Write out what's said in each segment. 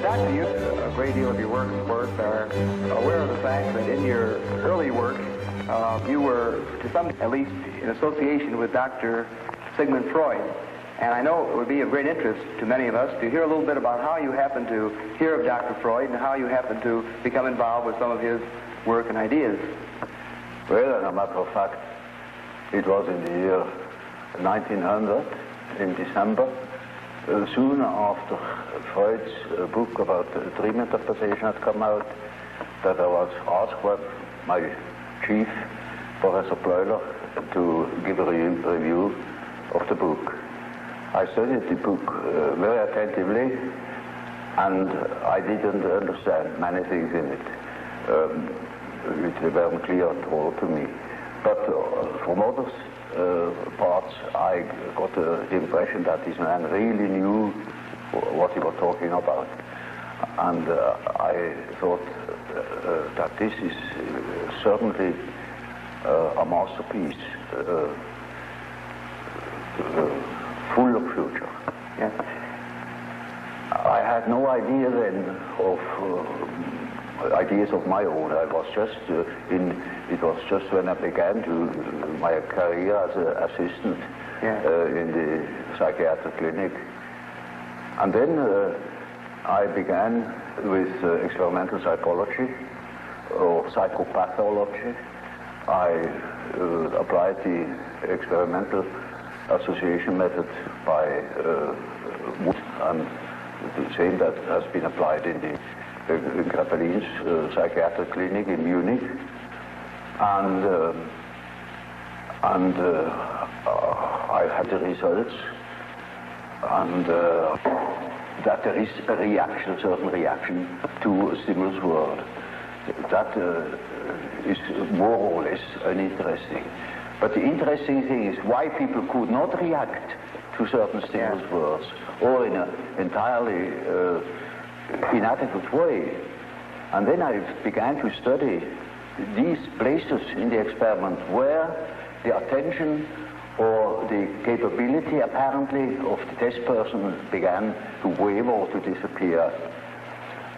Doctor, you, a great deal of your work, of course, are aware of the fact that in your early work, you were, to some, at least, in association with Dr. Sigmund Freud. And I know it would be of great interest to many of us to hear a little bit about how you happened to hear of Dr. Freud and how you happened to become involved with some of his work and ideas. Well, as a matter of fact, it was in the year 1900, in December, soon after Freud's book about dream interpretation had come out, that I was asked by my chief, Professor Bleuler, to give a review of the book. I studied the book very attentively, and I didn't understand many things in it, which weren't clear at all to me. But from others, parts, I got the impression that this man really knew what he was talking about. And I thought that this is certainly a masterpiece, full of future. Yes. I had no idea then of ideas of my own. I was just it was just when I began my career as an assistant in the psychiatric clinic. And then I began with experimental psychology or psychopathology. I applied the experimental association method by and the same that has been applied in the Grappelin's psychiatric clinic in Munich, and I had the results, and that there is a reaction, a certain reaction to a stimulus world. That is more or less uninteresting. But the interesting thing is why people could not react to certain stimulus worlds, or in an entirely inadequate way. And then I began to study these places in the experiment where the attention or the capability apparently of the test person began to waver or to disappear.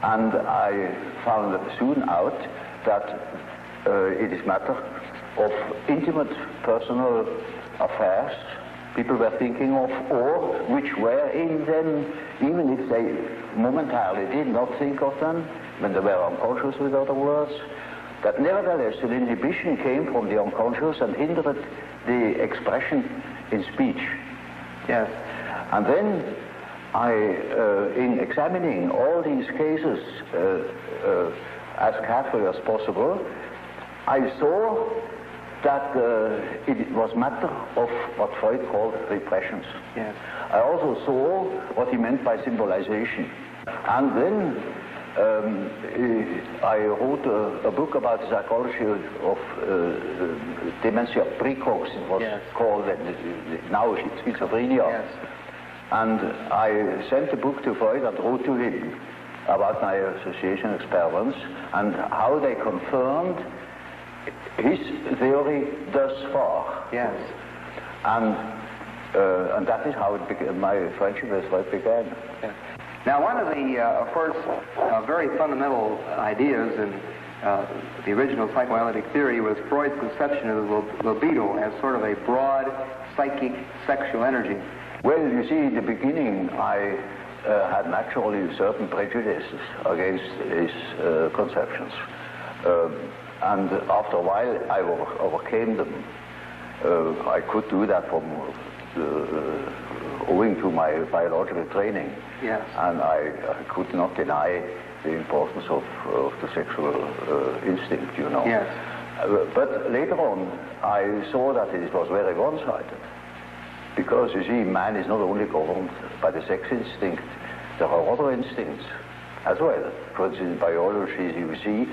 And I found soon out that it is matter of intimate personal affairs people were thinking of, or which were in them, even if they momentarily did not think of them, when they were unconscious, with other words, that nevertheless an inhibition came from the unconscious and hindered the expression in speech. Yes. And then I, in examining all these cases as carefully as possible, I saw that it was matter of what Freud called repressions. Yes. I also saw what he meant by symbolization. And then I wrote a book about the psychology of dementia precox, it was called, now it's schizophrenia. Yes. And I sent the book to Freud and wrote to him about my association experiments and how they confirmed his theory thus far. Yes. And that is how it began, my friendship with Freud began. Yes. Now, one of the, of course, very fundamental ideas in the original psychoanalytic theory was Freud's conception of the libido as sort of a broad psychic sexual energy. Well, you see, in the beginning, I had naturally certain prejudices against his conceptions. And after a while, I overcame them. I could do that from owing to my biological training. Yes. And I could not deny the importance of the sexual instinct, you know. Yes. But later on, I saw that it was very one-sided. Because, you see, man is not only governed by the sex instinct, there are other instincts as well. For instance, in biology, you see,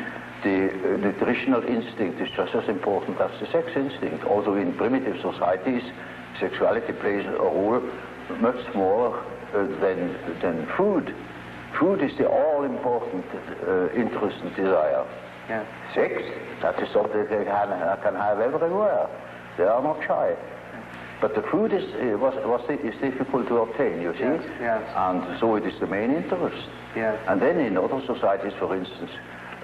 the nutritional instinct is just as important as the sex instinct. Also in primitive societies, sexuality plays a role much smaller than food. Food is the all-important interest and desire. Yeah. Sex, that is something they can have everywhere. They are not shy. But the food is difficult to obtain, you see? Yes, yes. And so it is the main interest. Yes. And then in other societies, for instance,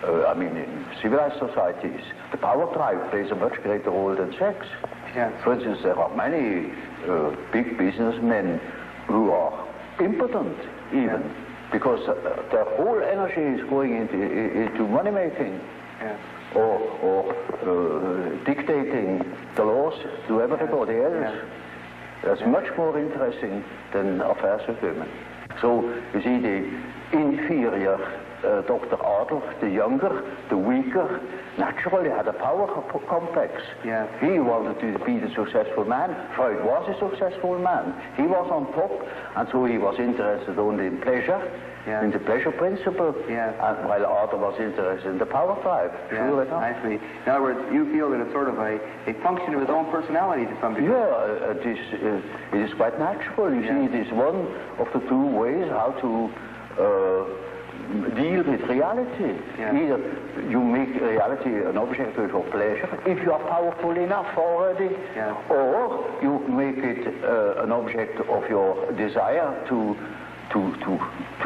in civilized societies, the power drive plays a much greater role than sex. Yes. For instance, there are many big businessmen who are impotent, even, because their whole energy is going into money making. Yes. Or dictating the laws to everybody else. Yeah. That's much more interesting than affairs with women. So, you see, the inferior Dr. Adolf, the younger, the weaker, naturally had a power complex. Yeah. He wanted to be the successful man. Freud was a successful man. He was on top, and so he was interested only in pleasure, in the pleasure principle, and while Adolf was interested in the power drive. True enough. I see. In other words, you feel that it's sort of a function of his own personality to some degree. Yeah, it is quite natural. You see, it is one of the two ways how to deal with reality. Yeah. Either you make reality an object of your pleasure, if you are powerful enough already, or you make it an object of your desire to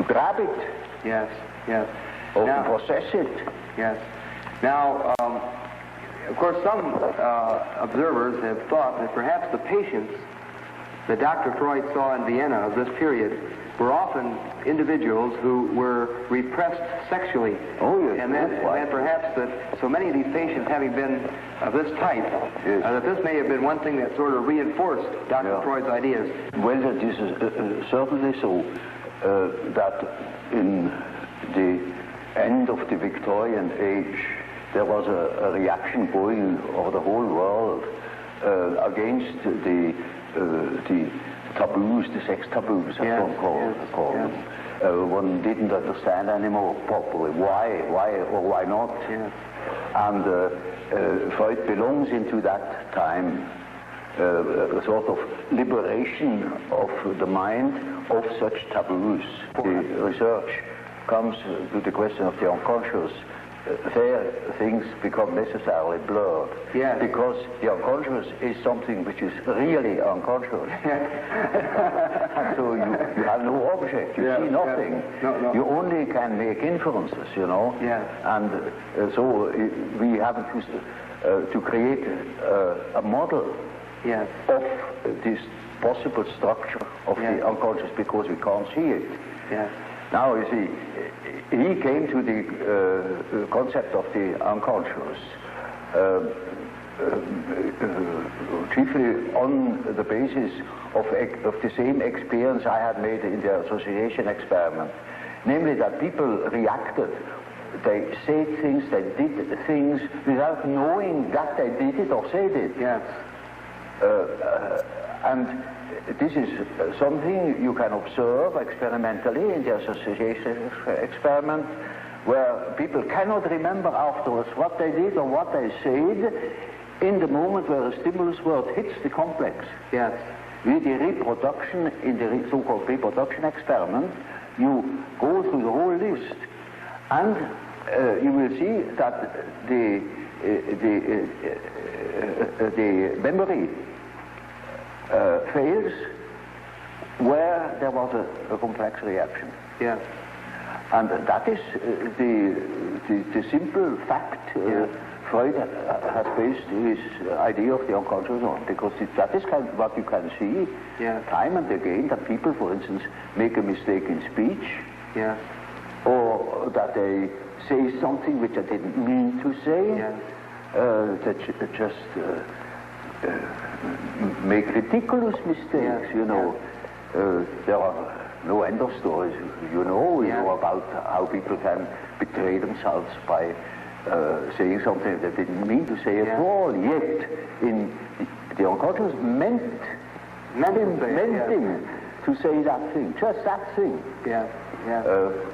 grab it. Yes, yes. Or to possess it. Yes. Now, of course, some observers have thought that perhaps the patients that Dr. Freud saw in Vienna of this period were often individuals who were repressed sexually. Oh, yes. And perhaps that so many of these patients having been of this type, that this may have been one thing that sort of reinforced Dr. Freud's ideas. Well, it is certainly so that in the end of the Victorian age, there was a reaction going over the whole world against the taboos, the sex taboos, as one called them. One didn't understand anymore properly why or why not. And Freud belongs into that time, a sort of liberation of the mind of such taboos. The research comes to the question of the unconscious. There things become necessarily blurred, because the unconscious is something which is really unconscious. And so you have no object, you see nothing. No. You only can make inferences, you know. And so we have to create a model of this possible structure of the unconscious, because we can't see it. Now, you see, he came to the concept of the unconscious chiefly on the basis of the same experience I had made in the association experiment, namely that people reacted. They said things, they did things without knowing that they did it or said it. And this is something you can observe experimentally in the association experiment, where people cannot remember afterwards what they did or what they said in the moment where the stimulus word hits the complex. With the reproduction, in the so-called reproduction experiment, you go through the whole list, and you will see that the memory fails where there was a complex reaction. And that is the simple fact Freud has based his idea of the unconscious on, because that is kind of what you can see time and again, that people, for instance, make a mistake in speech, or that they say something which they didn't mean to say, that just make ridiculous mistakes, you know. There are no end of stories, you know about how people can betray themselves by saying something they didn't mean to say at all, yet in the unconscious meant him to say that thing, just that thing.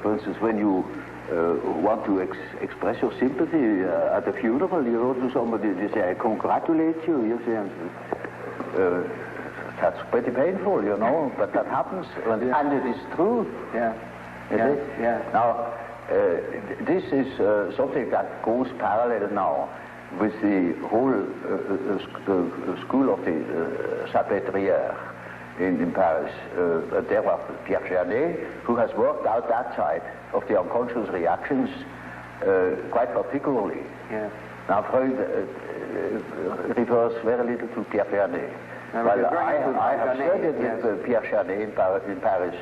For instance, when you want to express your sympathy at a funeral, you go to somebody, you say, I congratulate you, you say, That's pretty painful, you know, but that happens, and it is true. Yeah. Is it? Yeah. Now, this is something that goes parallel now with the whole the school of the Salpêtrière in Paris. There was Pierre Janet, who has worked out that side of the unconscious reactions quite particularly. Yeah. Now, Freud refers very little to Pierre Janet. Well, I have studied with Pierre Janet in Paris,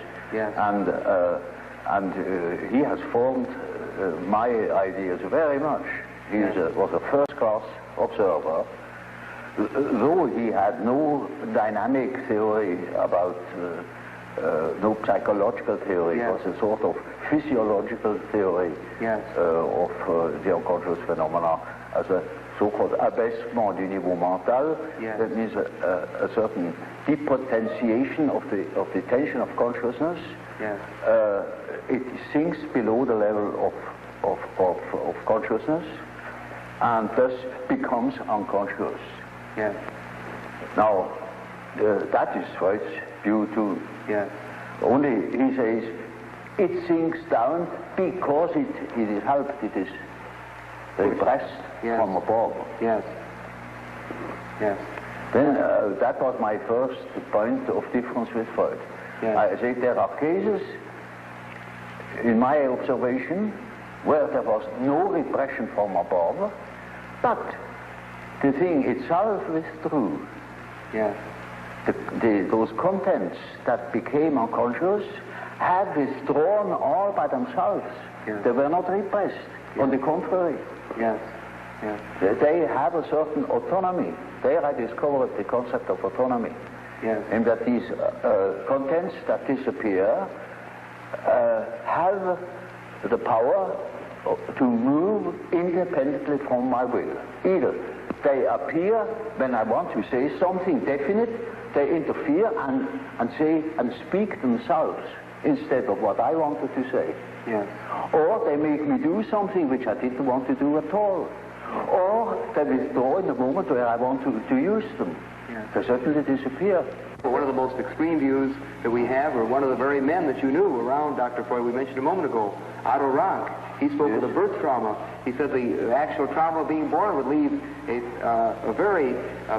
and he has formed my ideas very much. He was a first-class observer, though he had no dynamic theory about, no psychological theory. It was a sort of physiological theory of the unconscious phenomena as a so-called abaissement du niveau mental. That means a certain depotentiation of the tension of consciousness. It sinks below the level of consciousness and thus becomes unconscious. Now, that is Freud's view too. Only he says it sinks down because it is helped, it is repressed from above. Then that was my first point of difference with Freud. I say there are cases, in my observation, where there was no repression from above, but the thing itself withdrew. Those contents that became unconscious had withdrawn all by themselves. They were not repressed. On the contrary. They have a certain autonomy. There I discovered the concept of autonomy. And that these contents that disappear have the power to move independently from my will. Either they appear when I want to say something definite, they interfere and say and speak themselves instead of what I wanted to say. Or they make me do something which I didn't want to do at all. Or they withdraw in the moment where I want to use them. They certainly disappear. One of the most extreme views that we have, or one of the very men that you knew around Dr. Freud, we mentioned a moment ago, Otto Rank. He spoke of the birth trauma. He said the actual trauma of being born would leave a very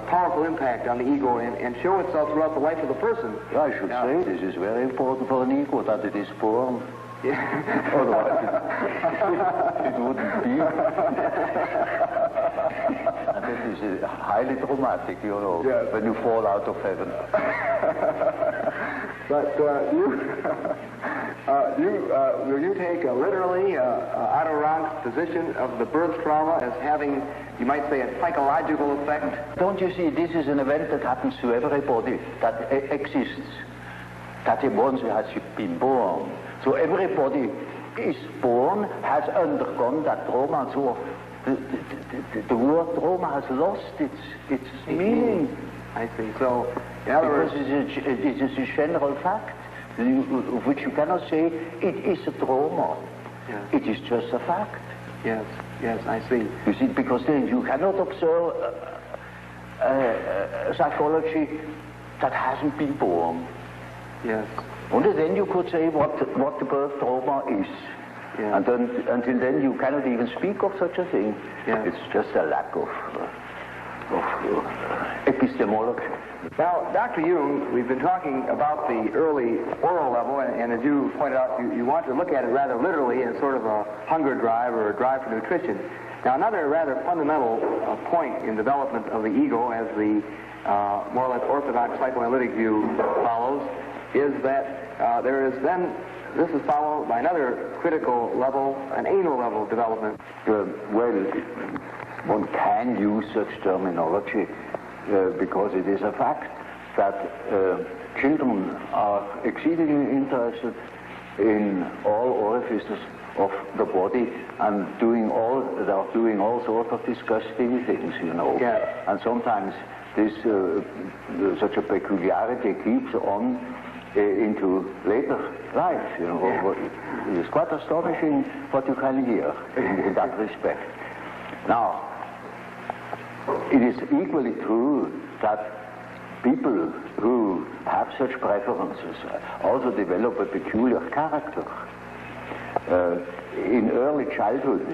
powerful impact on the ego and show itself throughout the life of the person. I should say this is very important for an ego, that it is born. Otherwise it wouldn't be. And this is highly traumatic, you know, when you fall out of heaven. But will you take literally Otto Rank's position of the birth trauma as having, you might say, a psychological effect? Don't you see, this is an event that happens to everybody that exists, that once has been born. So everybody is born, has undergone that trauma, and so the word trauma has lost its meaning. I see. So, in other words, it is a general fact, of which you cannot say it is a trauma. It is just a fact. Yes, I see. You see, because then you cannot observe psychology that hasn't been born. Only then you could say what the birth trauma is. And then, until then you cannot even speak of such a thing. It's just a lack of epistemology. Now, Dr. Jung, we've been talking about the early oral level, and as you pointed out, you want to look at it rather literally as sort of a hunger drive or a drive for nutrition. Now, another rather fundamental point in development of the ego, as the more or less orthodox psychoanalytic view follows, is that there is then, this is followed by another critical level, an anal level development. Well, one can use such terminology because it is a fact that children are exceedingly interested in all orifices of the body and they are doing all sorts of disgusting things, you know. And sometimes this such a peculiarity keeps on into later life, you know. It is quite astonishing what you can hear in that respect. Now, it is equally true that people who have such preferences also develop a peculiar character. In early childhood,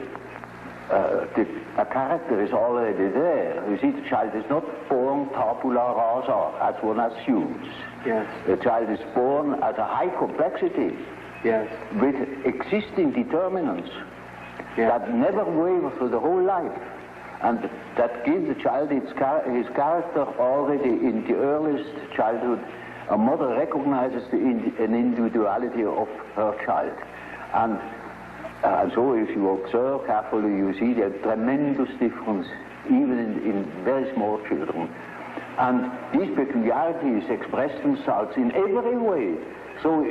a character is already there. You see, the child is not born tabula rasa, as one assumes. Yes. The child is born as a high complexity, yes, with existing determinants, yes, that never waver through the whole life, and that gives the child his character already in the earliest childhood. A mother recognizes an individuality of her child, and so if you observe carefully, you see the tremendous difference even in very small children. And these peculiarities express themselves in every way. So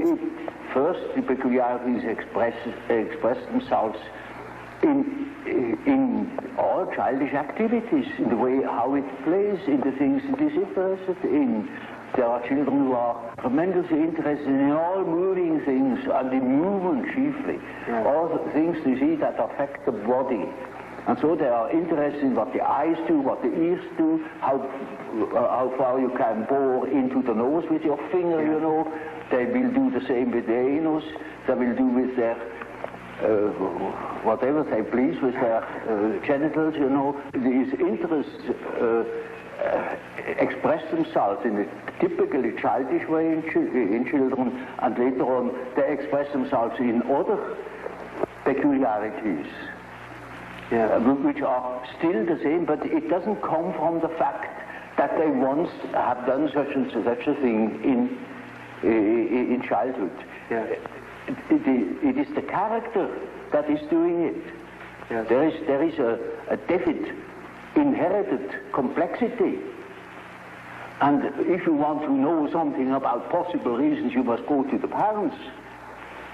first, the peculiarities express themselves in all childish activities, in the way how it plays, in the things it is interested in. There are children who are tremendously interested in all moving things, and in movement chiefly. Yeah. All the things you see that affect the body. And so they are interested in what the eyes do, what the ears do, how far you can bore into the nose with your finger, yeah, you know. They will do the same with their anus. They will do with their whatever they please with their genitals, you know. These interests express themselves in a typically childish way in children, and later on they express themselves in other peculiarities, yeah, which are still the same, but it doesn't come from the fact that they once have done such a thing in childhood. Yeah. It is the character that is doing it. Yes. There is a definite inherited complexity, and if you want to know something about possible reasons, you must go to the parents.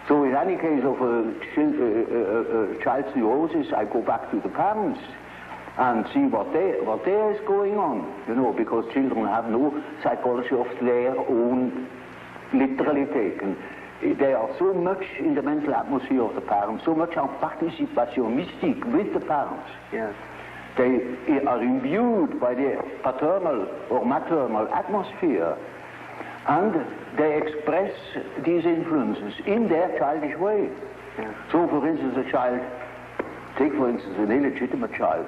So in any case of a child's neurosis, I go back to the parents and see what there is going on, you know, because children have no psychology of their own, literally taken. They are so much in the mental atmosphere of the parents, so much en participation mystique with the parents. Yes. They are imbued by the paternal or maternal atmosphere, and they express these influences in their childish way. Yeah. So, for instance, take for instance an illegitimate child.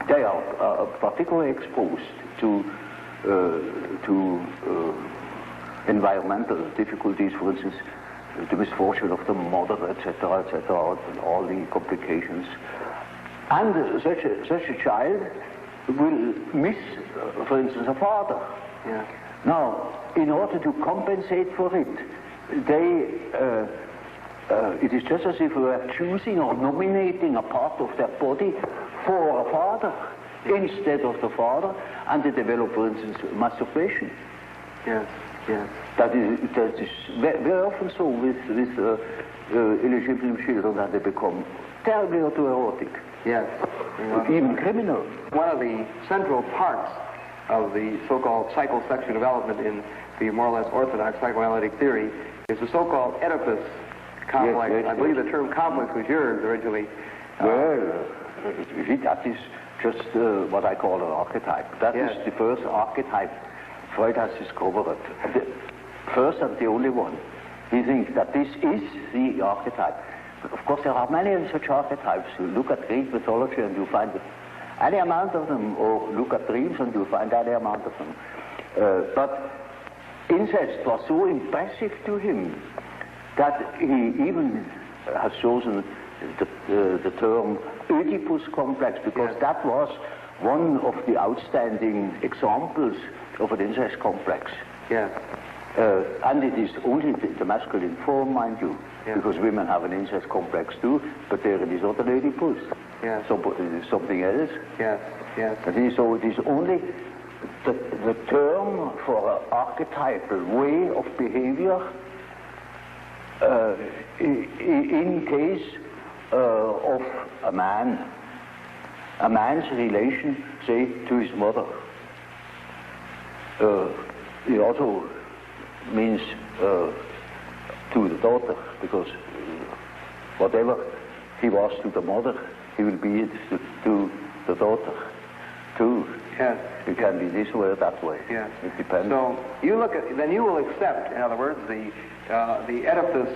They are particularly exposed to environmental difficulties, for instance, the misfortune of the mother, etc., and all the complications. And such a child will miss, for instance, a father. Yeah. Now, in order to compensate for it, it is just as if we were choosing or nominating a part of their body for a father instead of the father, and they develop, for instance, masturbation. Yes. Yes. That is very often so with illegitimate children, that they become terribly autoerotic. Yes. Even criminal. One of the central parts of the so-called psychosexual development in the more or less orthodox psychoanalytic theory is the so-called Oedipus complex. Yes, yes, I believe the term complex was yours originally. Well, you see, that is just what I call an archetype. That is the first archetype Freud has discovered. The first and the only one. He thinks that this is the archetype. Of course, there are many such archetypes. You look at Greek mythology and you find any amount of them, or look at dreams and you find any amount of them. But incest was so impressive to him that he even has chosen the term Oedipus complex, because that was one of the outstanding examples of an incest complex. Yeah. And it is only the masculine form, mind you, because women have an incest complex too, but there it is not an Oedipus. Yeah. So it is something else. Yes, yes. So it is only the term for an archetypal way of behavior in case of a man's relation, say, to his mother. It also means to the daughter, because whatever he was to the mother, he will be it to the daughter. too. Yes. It can be this way or that way. Yes. It depends. So you look at, then you will accept, in other words, the Oedipus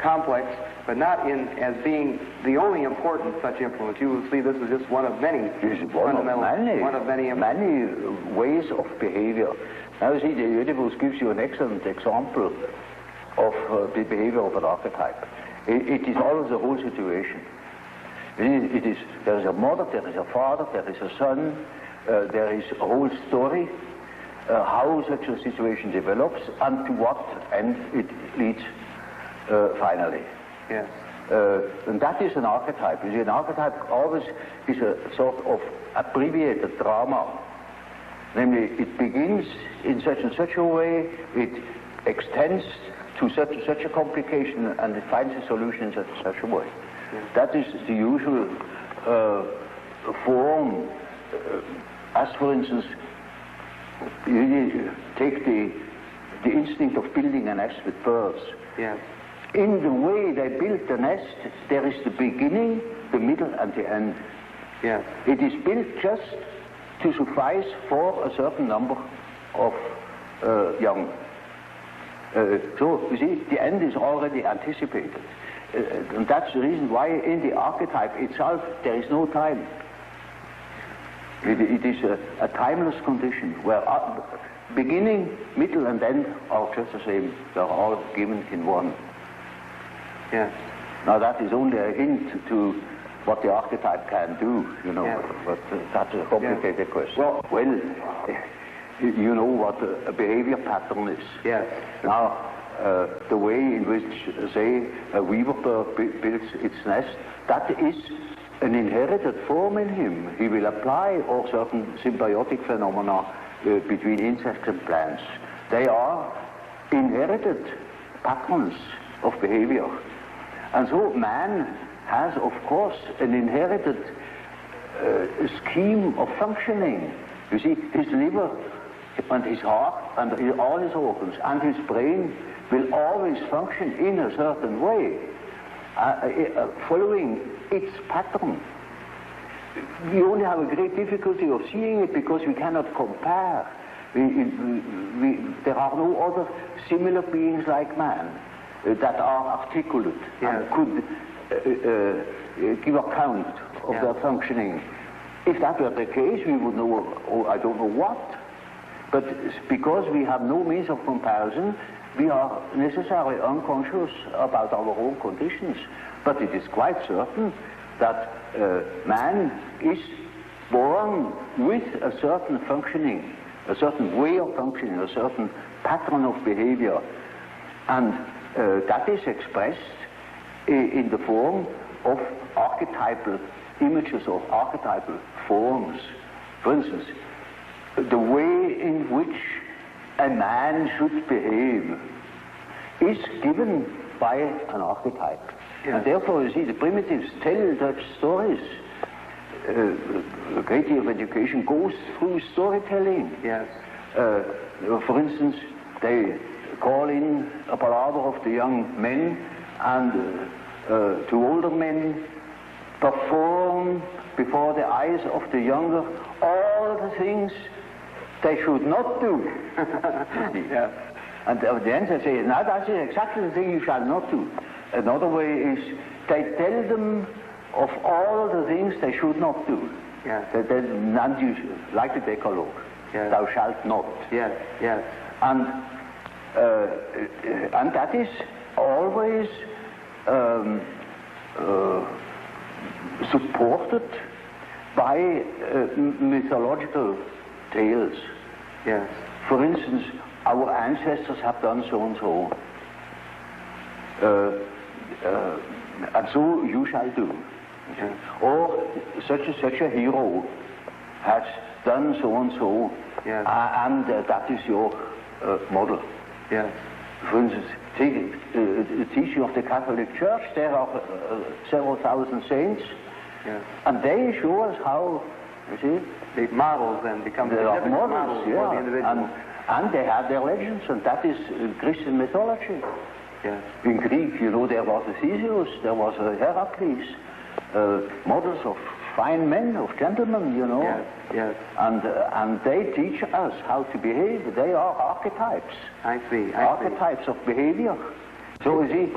complex, but not as being the only important such influence. You will see this is just one of many fundamental, many ways of behavior. Now, see, the Oedipus gives you an excellent example of the behavior of an archetype. It is always the whole situation. There is a mother, there is a father, there is a son, there is a whole story, how such a situation develops, and to what end it leads finally. Yes. And that is an archetype. You see, an archetype always is a sort of abbreviated drama. Namely, it begins in such and such a way, it extends to such a complication, and it finds a solution in such a way. Yes. That is the usual form. As for instance, you take the instinct of building a nest with birds. Yes. In the way they build the nest, there is the beginning, the middle, and the end. Yes. It is built just to suffice for a certain number of young. So, you see, the end is already anticipated. And that's the reason why in the archetype itself there is no time. It is a timeless condition where beginning, middle, and end are just the same. They're all given in one. Yes. Now that is only a hint to what the archetype can do, you know, yes. But that's a complicated question. Well, you know what a behavior pattern is. Yes. Now, the way in which, say, a weaver bird builds its nest, that is an inherited form in him. He will apply all certain symbiotic phenomena between insects and plants. They are inherited patterns of behavior. And so man has, of course, an inherited scheme of functioning. You see, his liver and his heart and all his organs and his brain will always function in a certain way, following its pattern. We only have a great difficulty of seeing it because we cannot compare. There are no other similar beings like man that are articulate and could give account of their functioning. If that were the case, we would know, I don't know what. But because we have no means of comparison, we are necessarily unconscious about our own conditions. But it is quite certain that man is born with a certain functioning, a certain way of functioning, a certain pattern of behavior. And that is expressed in the form of archetypal images or archetypal forms. For instance, the way in which a man should behave is given by an archetype. Yes. And therefore, you see, the primitives tell such stories. A great deal of education goes through storytelling. Yes. For instance, they call in a palaver of the young men and to older men perform before the eyes of the younger all the things they should not do. Yeah. And at the end they say, now that is exactly the thing you shall not do. Another way is they tell them of all the things they should not do. Yeah. And you, like the Decalogue, thou shalt not. Yes, yes. And that is always supported by mythological tales. Yes. For instance, our ancestors have done so and so, and so you shall do. Yes. Or such a hero has done so and so, yes. And that is your model. Yes. For instance, take the teaching of the Catholic Church. There are several thousand saints, yes. And they show us how, you see, the models then become the models for the individual. And they have their legends, and that is Christian mythology. Yes. In Greek, you know, there was a Theseus, there was a Heracles, models of fine men, of gentlemen, you know. Yes, yes. And they teach us how to behave. They are archetypes. I see. Archetypes of behavior. So you see,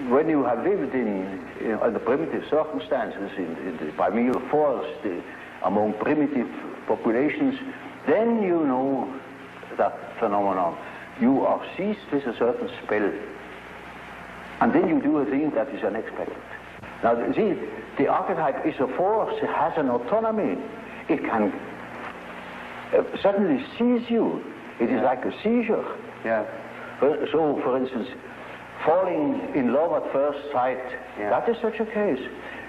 when you have lived in the primitive circumstances, in the primeval forest, among primitive populations, then you know that phenomenon. You are seized with a certain spell, and then you do a thing that is unexpected. Now, see, the archetype is a force. It has an autonomy. It can suddenly seize you. It is like a seizure. Yeah. So, for instance, falling in love at first sight, that is such a case.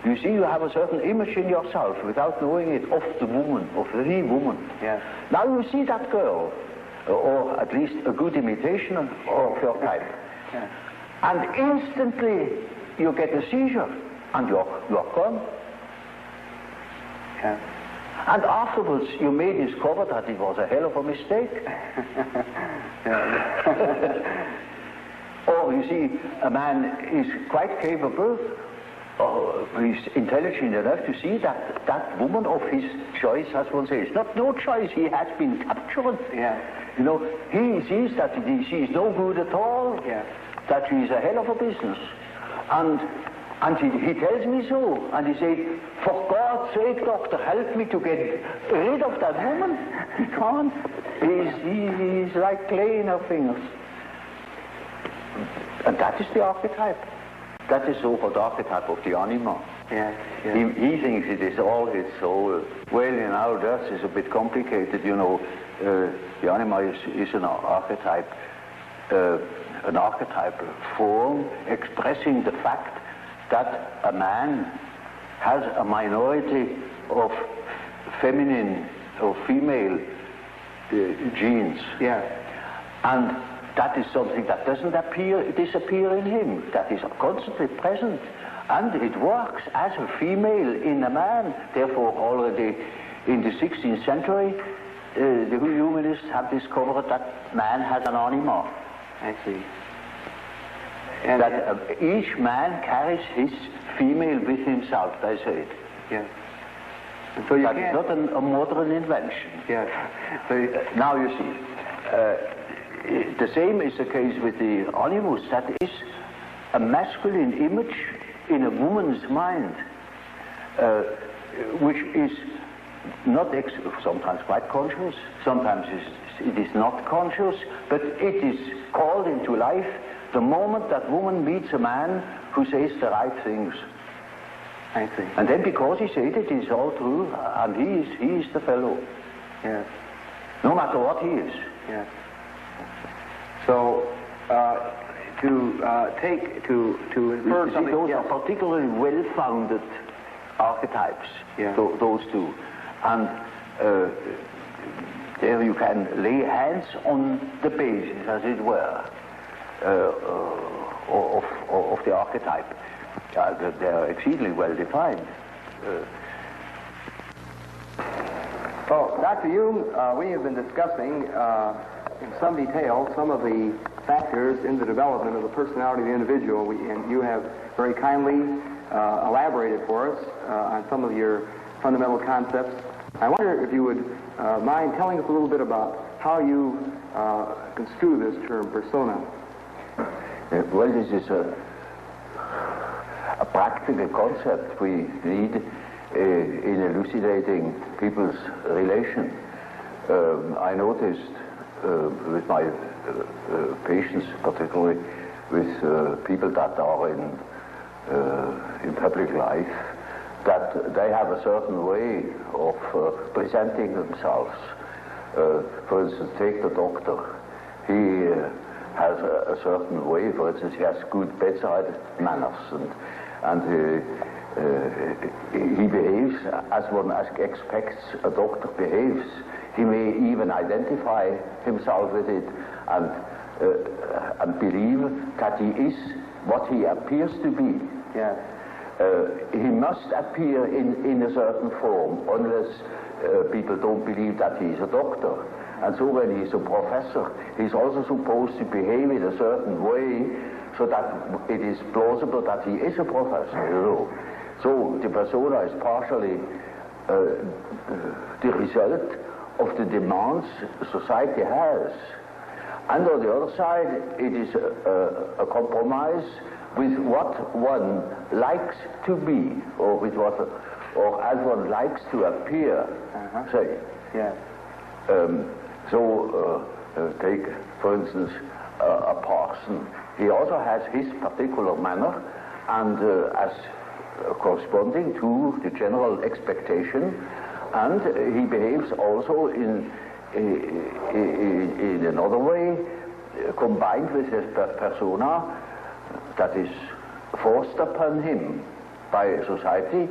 You see, you have a certain image in yourself without knowing it of the woman, of the woman. Yeah. Now you see that girl, or at least a good imitation of your type. Yeah. And instantly you get a seizure, and you're gone. Yeah. And afterwards you may discover that it was a hell of a mistake. Or you see, a man is quite capable, he's intelligent enough to see that that woman of his choice, as one says, not no choice, he has been captured. Yeah. You know, he sees that she is no good at all, that she is a hell of a business. And he tells me so, and he said, for God's sake, doctor, help me to get rid of that woman. He can't. He's like clay in her fingers. And that is the archetype. That is so-called archetype of the anima. Yeah, yeah. He thinks it is all his soul. Well, you know, that is a bit complicated, you know. The anima is an archetype form expressing the fact that a man has a minority of feminine or female genes. Yeah. And that is something that doesn't disappear in him. That is constantly present. And it works as a female in a man. Therefore, already in the 16th century, the humanists have discovered that man has an anima. I see. And that each man carries his female with himself, they say it. Yes. And so you that is not a modern invention. Yes. So now you see, the same is the case with the animus. That is a masculine image in a woman's mind, which is not sometimes quite conscious, sometimes it is not conscious, but it is called into life the moment that woman meets a man who says the right things. I see. And then because he said it is all true, and he is the fellow. Yes. No matter what he is. Yes. So, to infer something. Those are particularly well-founded archetypes. Yeah. Those two, and there you can lay hands on the basis, as it were, of the archetype. They are exceedingly well defined. So, Dr. Jung, we have been discussing in some detail some of the factors in the development of the personality of the individual, and you have very kindly elaborated for us on some of your fundamental concepts. I wonder if you would mind telling us a little bit about how you construe this term, persona. Well, this is a practical concept we need in elucidating people's relation. I noticed with my patients, particularly with people that are in public life, that they have a certain way of presenting themselves. For instance, take the doctor. He has a certain way. For instance, he has good bedside manners, and he behaves as one expects a doctor behaves. He may even identify himself with it and believe that he is what he appears to be. Yeah. He must appear in a certain form, unless people don't believe that he is a doctor. And so when he is a professor, he's also supposed to behave in a certain way so that it is plausible that he is a professor, you know. So the persona is partially the result of the demands society has. And on the other side, it is a compromise with what one likes to be, or with what, or as one likes to appear. Say. Yeah. Take, for instance, a parson. He also has his particular manner, and as corresponding to the general expectation, and he behaves also in another way, combined with his persona that is forced upon him by society,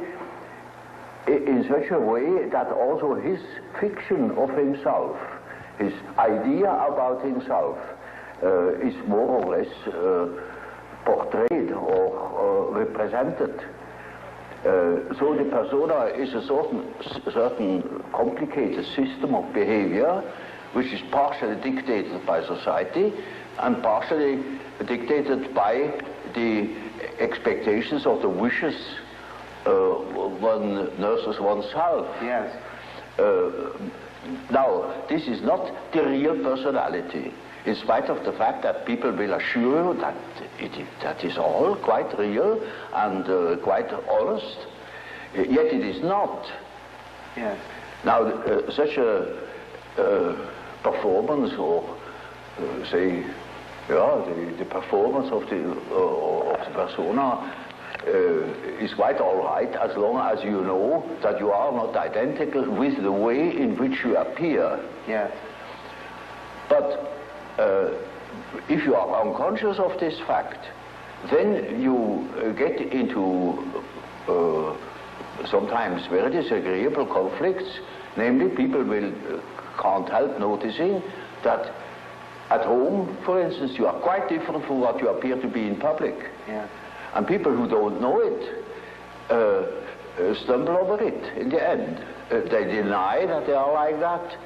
in such a way that also his fiction of himself, his idea about himself, is more or less portrayed or represented. So the persona is a certain complicated system of behavior which is partially dictated by society and partially dictated by the expectations or the wishes one nurses oneself. Yes. Now, this is not the real personality, in spite of the fact that people will assure you that that is all quite real and quite honest, yet it is not. Yes. Now, such a performance, or say, the performance of the persona is quite all right, as long as you know that you are not identical with the way in which you appear. Yes. But if you are unconscious of this fact, then you get into sometimes very disagreeable conflicts. Namely, people can't help noticing that at home, for instance, you are quite different from what you appear to be in public. Yes. And people who don't know it stumble over it in the end. They deny that they are like that,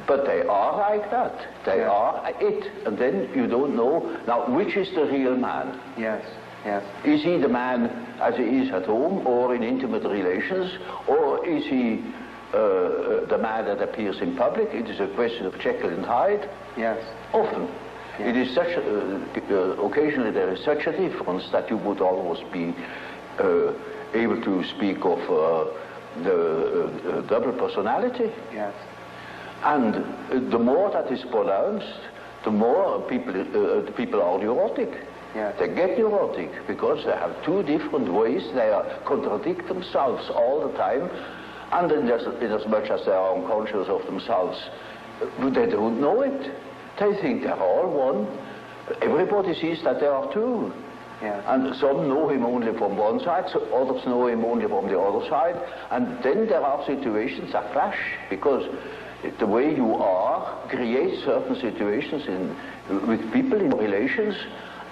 but they are like that. They are it. And then you don't know, now, which is the real man? Yes, yes. Is he the man as he is at home or in intimate relations, or is he the man that appears in public? It is a question of Jekyll and Hyde. Yes. Often. Yes. It is such occasionally there is such a difference that you would almost be able to speak of the double personality. Yes. And the more that is pronounced, the more people are neurotic. Yes. They get neurotic because they have two different ways. They contradict themselves all the time, and in as much as they are unconscious of themselves, they don't know it. They think they're all one. Everybody sees that they are two. Yes. And some know him only from one side, so others know him only from the other side. And then there are situations that clash, because the way you are creates certain situations with people in relations,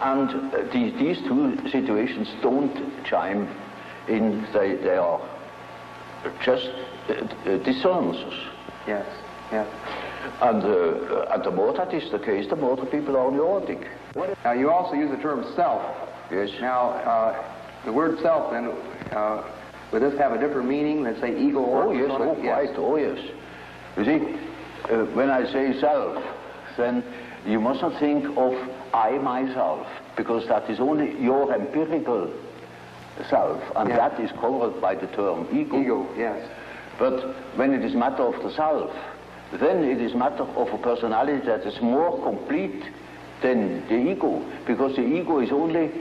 and these two situations don't chime in. They are just dissonances. Yes, yes. And the more that is the case, the more the people are neurotic. Now, you also use the term self. Yes. Now, the word self, then, would this have a different meaning than, say, ego or... Oh, yes, oh, quite, oh, yes. You see, when I say self, then you mustn't think of I, myself, because that is only your empirical self, and that is covered by the term ego. Ego, yes. But when it is matter of the self, then it is matter of a personality that is more complete than the ego, because the ego is only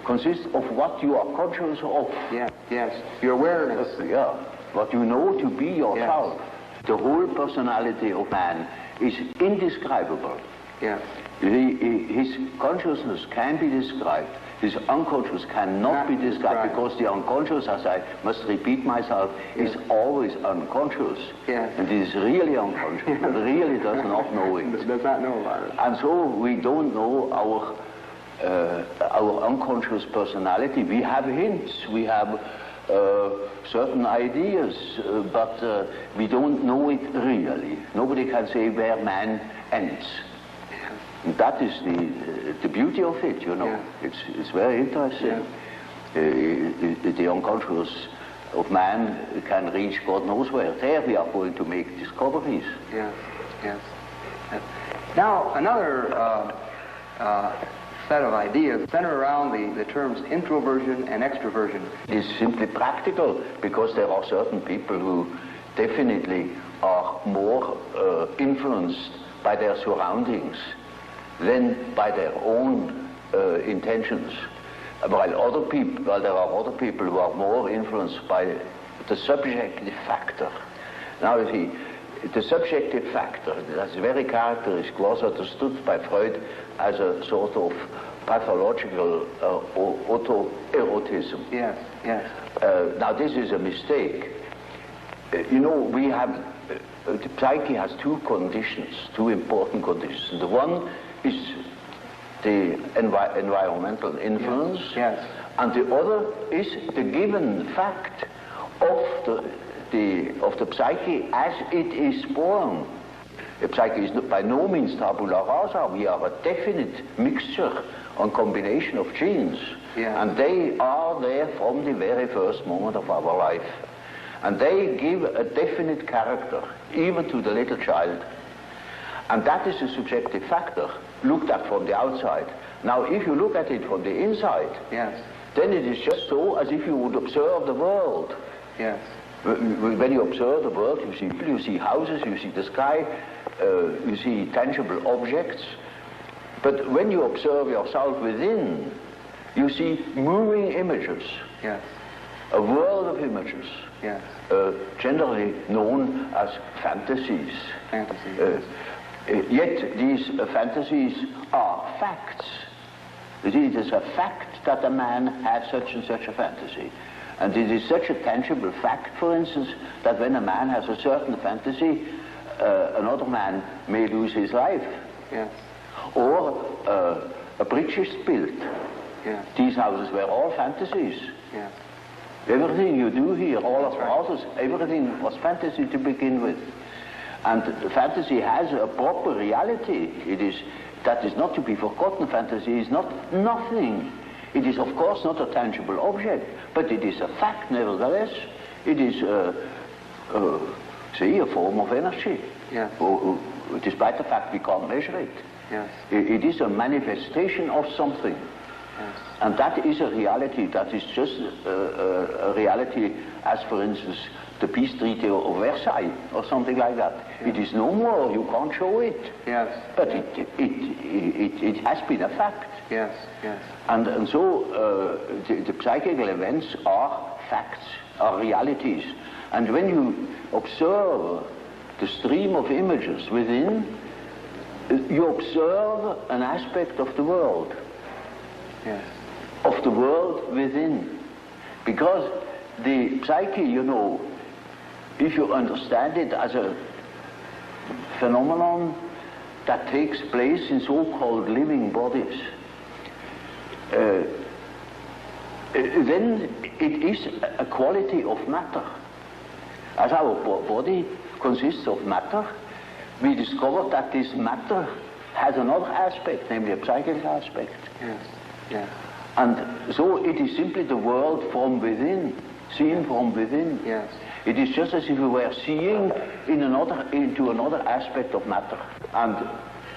consists of what you are conscious of. Yeah, yes, your awareness. Yeah, what you know to be yourself. Yes. The whole personality of man is indescribable. Yes. His consciousness can be described. His unconscious cannot be described, because the unconscious, as I must repeat myself, is always unconscious. Yes. And it is really unconscious, but really does not know it. Does not know about it. And so we don't know our unconscious personality. We have hints, we have certain ideas, but we don't know it really. Nobody can say where man ends. And that is the beauty of it, you know. Yeah. It's very interesting. Yeah. the unconscious of man can reach God knows where. There we are going to make discoveries. Yes, yes. Now, another set of ideas center around the terms introversion and extroversion. It is simply practical, because there are certain people who definitely are more influenced by their surroundings than by their own intentions. While there are other people who are more influenced by the subjective factor. Now you see, the subjective factor, that's very characteristic, was understood by Freud as a sort of pathological autoerotism. Yes, yes. Now this is a mistake. You know, we have, the psyche has two conditions, two important conditions. The one is the environmental influence, yes. And the other is the given fact of the psyche as it is born. The psyche is by no means tabula rasa. We are a definite mixture and combination of genes, and they are there from the very first moment of our life. And they give a definite character, even to the little child. And that is a subjective factor, looked at from the outside. Now, if you look at it from the inside, yes, then it is just so as if you would observe the world. Yes. When you observe the world, you see people, you see houses, you see the sky, you see tangible objects. But when you observe yourself within, you see moving images. Yes. A world of images. Yes. Generally known as fantasies. Fantasies. Yet these fantasies are facts. It is a fact that a man has such and such a fantasy. And it is such a tangible fact, for instance, that when a man has a certain fantasy, another man may lose his life. Yes. Or a bridge is built. Yes. These houses were all fantasies. Yes. Everything you do here, all of the houses, everything was fantasy to begin with. And the fantasy has a proper reality. That is not to be forgotten. Fantasy is not nothing. It is, of course, not a tangible object, but it is a fact nevertheless. It is, say, a form of energy. Yes. Despite the fact we can't measure it. Yes. It is a manifestation of something. Yes. And that is a reality. That is just a reality as, for instance, the peace treaty of Versailles or something like that. Yes. It is no more. You can't show it. Yes. But it has been a fact. Yes. Yes. And so the psychical events are facts, are realities. And when you observe the stream of images within, you observe an aspect of the world. Yes. Of the world within. Because the psyche, you know, if you understand it as a phenomenon that takes place in so-called living bodies, then it is a quality of matter. As our body consists of matter, we discover that this matter has another aspect, namely a psychic aspect. Yes. Yes. And so it is simply the world from within, seen from within. Yes. It is just as if we were seeing into another aspect of matter. And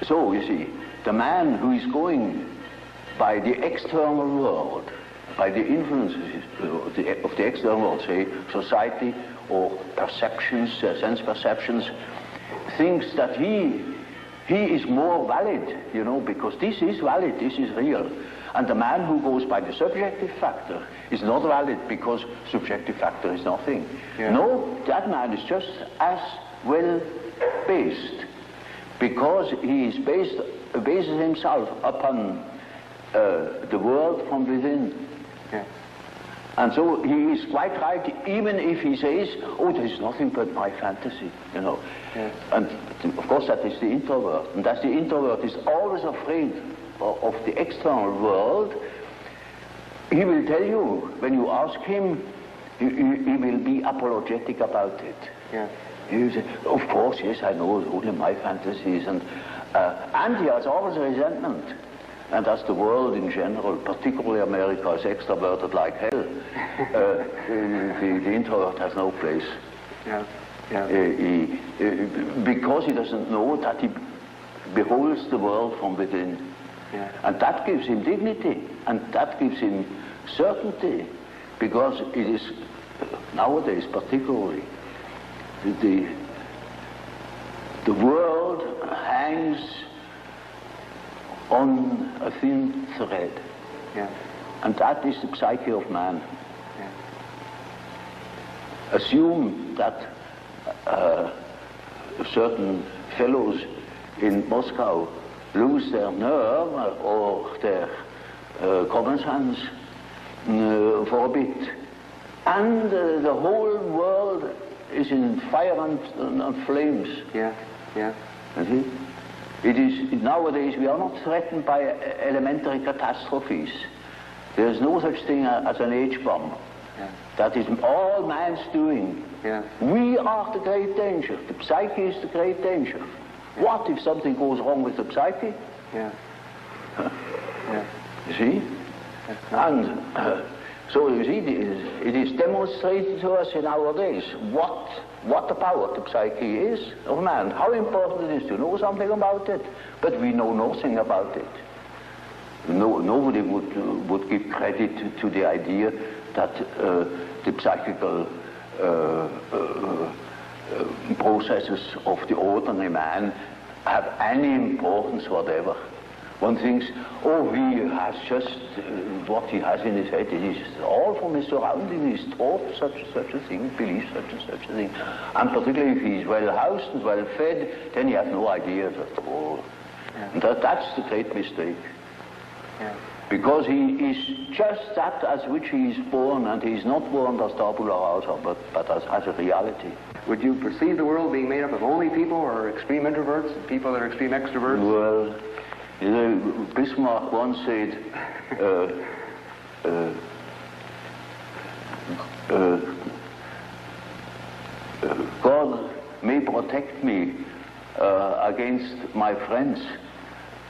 so, you see, the man who is going by the external world, by the influences of the external world, say society or perceptions, sense perceptions, thinks that he is more valid, you know, because this is valid, this is real. And the man who goes by the subjective factor is not valid because subjective factor is nothing. Yeah. No, that man is just as well based because he is bases himself upon the world from within. Yeah. And so he is quite right, even if he says, oh, there is nothing but my fantasy, you know. Yeah. And of course that is the introvert. And that the introvert is always afraid of the external world. He will tell you, when you ask him, he will be apologetic about it. Yeah. He will say, of course, yes, I know, only my fantasies. And he has always a resentment. and as the world in general, particularly America, is extroverted like hell, the introvert has no place. Yeah. Yeah. Because he doesn't know that he beholds the world from within. Yeah. And that gives him dignity, and that gives him certainty, because it is, nowadays particularly, the world hangs on a thin thread. Yeah. And that is the psyche of man. Yeah. Assume that certain fellows in Moscow lose their nerve or their common sense for a bit, and the whole world is in fire and flames. Yeah, yeah. See? It is, nowadays we are not threatened by elementary catastrophes. There is no such thing as an H-bomb. Yeah. That is all man's doing. Yeah. We are the great danger. The psyche is the great danger. Yeah. What if something goes wrong with the psyche? Yeah. Yeah. You see? And so you see, it is demonstrated to us in our days what the power of the psyche is of man, how important it is to know something about it, but we know nothing about it. Nobody would give credit to the idea that the psychical processes of the ordinary man have any importance whatever. One thinks, oh, he has just what he has in his head. It is all from his surroundings. He's taught such a thing, believes such a thing. And particularly if he's well housed and well fed, then he has no idea at all. Yeah. And that's the great mistake. Yeah. Because he is just that as which he is born, and he is not born as tabula rasa, but as a reality. Would you perceive the world being made up of only people or extreme introverts and people that are extreme extroverts? Well, you know, Bismarck once said, God may protect me against my friends.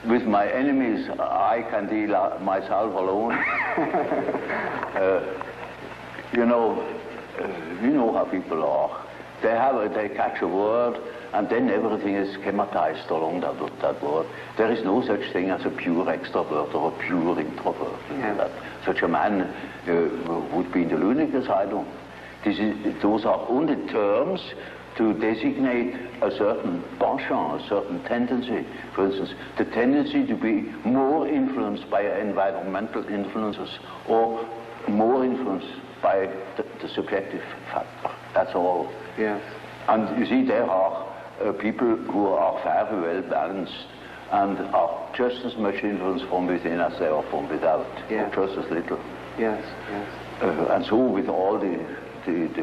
With my enemies, I can deal myself alone. You know how people are. They catch a word, and then everything is schematized along that word. There is no such thing as a pure extrovert or a pure introvert. Yeah. That such a man would be in the lunatic asylum. Those are only terms to designate a certain penchant, a certain tendency. For instance, the tendency to be more influenced by environmental influences or more influenced by the subjective factor. That's all. Yes. And you see, there are people who are very well balanced and are just as much influenced from within as they are from without, yeah. or just as little. Yes, yes. And so with all the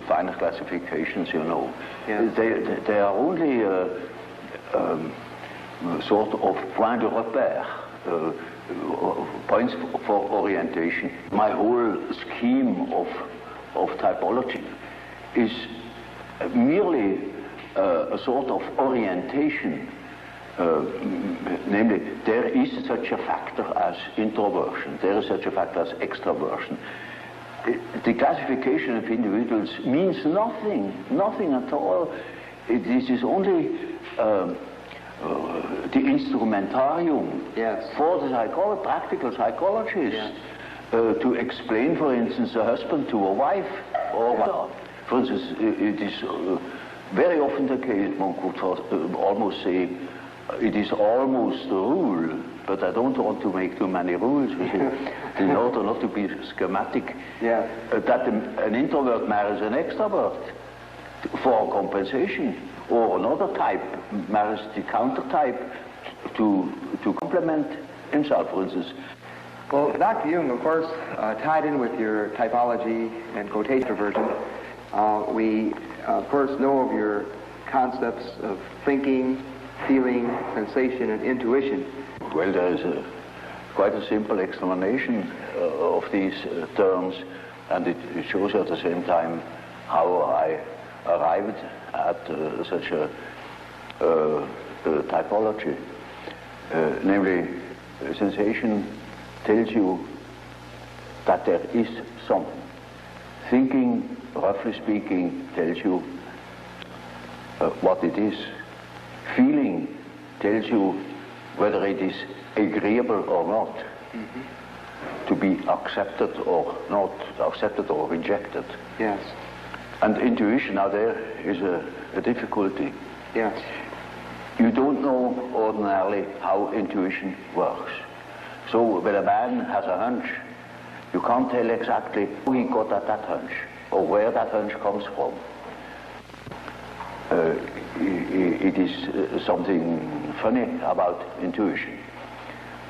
finer classifications, you know, yes. they are only sort of point de repère, points for orientation. My whole scheme of typology is merely a sort of orientation. Namely, there is such a factor as introversion, there is such a factor as extroversion. The classification of individuals means nothing at all. This is only the instrumentarium, yes. for the practical psychologist, yes. To explain, for instance, a husband to a wife, or for instance, it is very often the case, one could almost say, it is almost a rule, but I don't want to make too many rules, in order not to be schematic, yeah. That an introvert marries an extrovert for compensation, or another type marries the counter type to complement himself, for instance. Well, Dr. Jung, of course, tied in with your typology and quotation version, we, of course, know of your concepts of thinking, feeling, sensation, and intuition. Well, there is quite a simple explanation of these terms, and it shows at the same time how I arrived at such a typology. Namely, sensation tells you that there is something. Thinking, roughly speaking, tells you what it is. Feeling tells you whether it is agreeable or not, to be accepted or not, accepted or rejected. Yes. And intuition, now there is a difficulty. Yes. You don't know ordinarily how intuition works. So when a man has a hunch, you can't tell exactly how he got at that hunch or where that hunch comes from. It is something funny about intuition.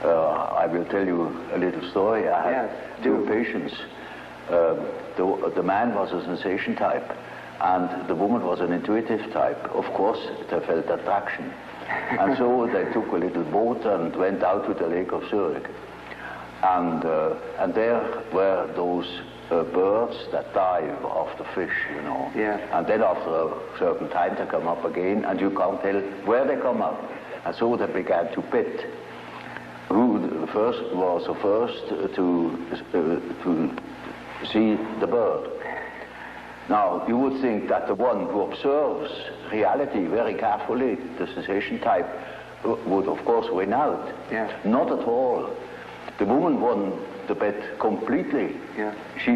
I will tell you a little story. I had two patients. The man was a sensation type, and the woman was an intuitive type. Of course, they felt attraction. And so they took a little boat and went out to the Lake of Zurich. And there were those birds that dive off the fish, you know. Yeah. And then after a certain time they come up again, and you can't tell where they come up. And so they began to bet who was the first to see the bird. Now, you would think that the one who observes reality very carefully, the sensation type, would of course win out. Yeah. Not at all. The woman won the bet completely. Yeah. She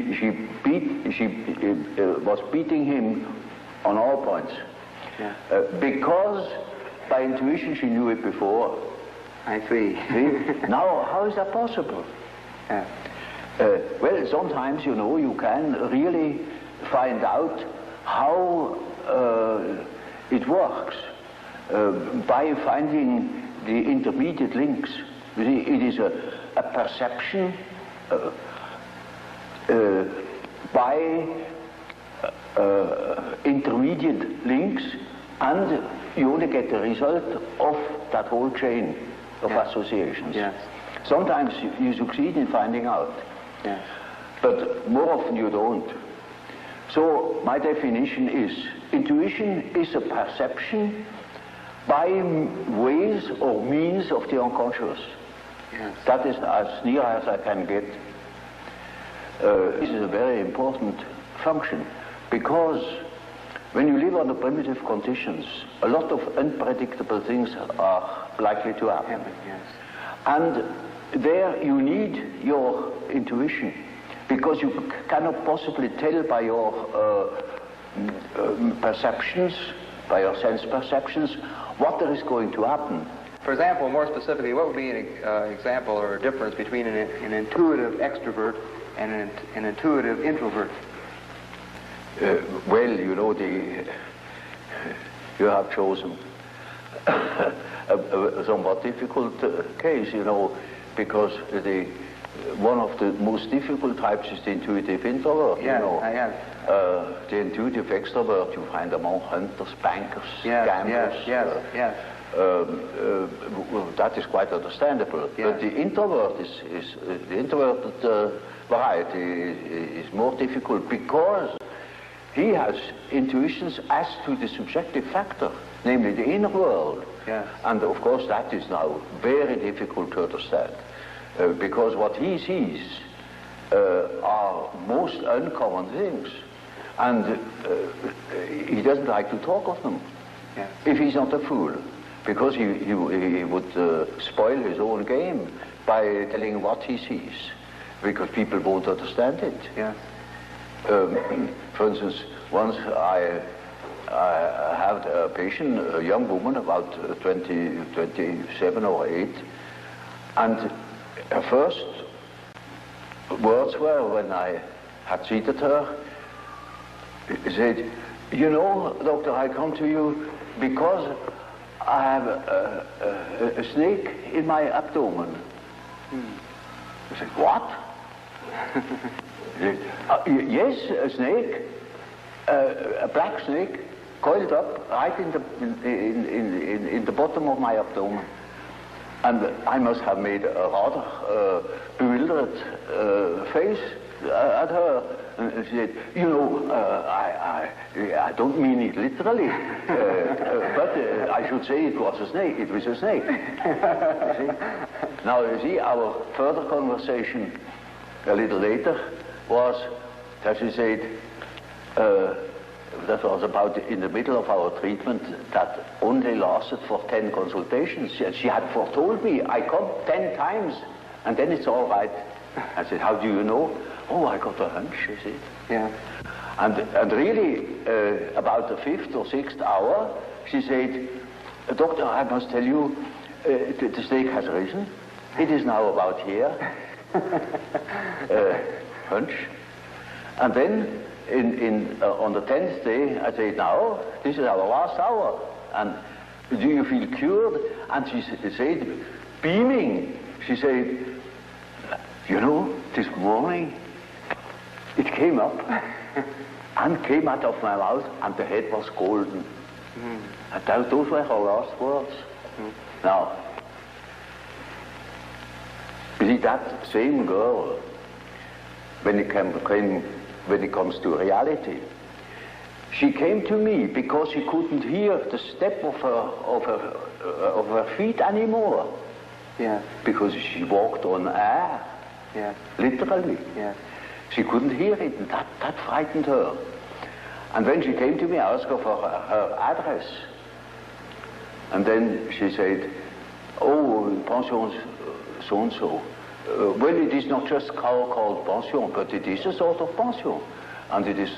was beating him on all points. Yeah. Because by intuition she knew it before. I see. See? Now, how is that possible? Yeah. Well, sometimes, you know, you can really find out how it works by finding the intermediate links. You see, it is a perception by intermediate links, and you only get the result of that whole chain of associations. Yes. Sometimes you succeed in finding out, but more often you don't. So my definition is, intuition is a perception by ways or means of the unconscious. Yes. That is as near as I can get. This is a very important function, because when you live under primitive conditions, a lot of unpredictable things are likely to happen. Yes. And there you need your intuition, because you cannot possibly tell by your perceptions, by your sense perceptions, what there is going to happen. For example, more specifically, what would be an example or a difference between an intuitive extrovert and an intuitive introvert? Well, you know, you have chosen a somewhat difficult case, you know, because one of the most difficult types is the intuitive introvert. Yes, you know. I have. The intuitive extrovert, you find among hunters, bankers, gamblers. Yes. That is quite understandable. Yes. But the introvert the introverted variety is more difficult, because he has intuitions as to the subjective factor, namely the inner world. Yes. And of course that is now very difficult to understand, because what he sees are most uncommon things, and he doesn't like to talk of them. Yes. If he's not a fool, because he would spoil his own game by telling what he sees, because people won't understand it. Yes. For instance, once I had a patient, a young woman, about 27 or 8, and her first words were, when I had treated her, she said, "You know, doctor, I come to you because I have a snake in my abdomen." I said, "What?" Yes, a snake, a black snake, coiled up right in the bottom of my abdomen. And I must have made a rather bewildered face, at her, and she said, you know, I don't mean it literally, but I should say it was a snake. It was a snake. You see? Now, you see, our further conversation a little later was that she said, that was about in the middle of our treatment that only lasted for 10 consultations. She had foretold me, I come 10 times, and then it's all right. I said, how do you know? Oh, I got a hunch, you see. Yeah. And really, about the 5th or 6th hour, she said, Doctor, I must tell you, the snake has risen. It is now about here. Hunch. And then, on the 10th day, I said, now, this is our last hour. And do you feel cured? And she said, beaming, she said, you know, this morning, it came up and came out of my mouth, and the head was golden. And those were her last words. Now, you see, that same girl, when it comes to reality, she came to me because she couldn't hear the step of her feet anymore. Yeah. Because she walked on air. Yeah. Literally. Yeah. She couldn't hear it, and that frightened her. And when she came to me, I asked her for her address. And then she said, oh, pension so-and-so. Well, it is not just called pension, but it is a sort of pension. And it is,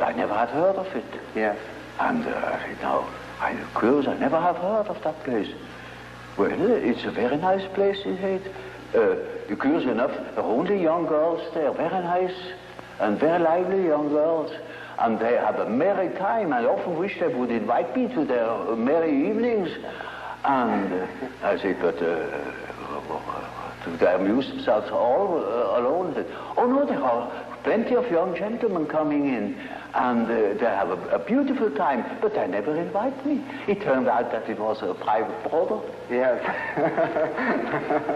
I never had heard of it. Yeah. And I said, no, I'm curious, I never have heard of that place. Well, it's a very nice place, he said. Curious enough, there are only young girls there, very nice and very lively young girls. And they have a merry time. I often wish they would invite me to their merry evenings. And I said, but they amuse themselves all alone. Said, oh no, there are plenty of young gentlemen coming in, and they have a beautiful time, but they never invite me. It turned out that it was a private brother. Yes.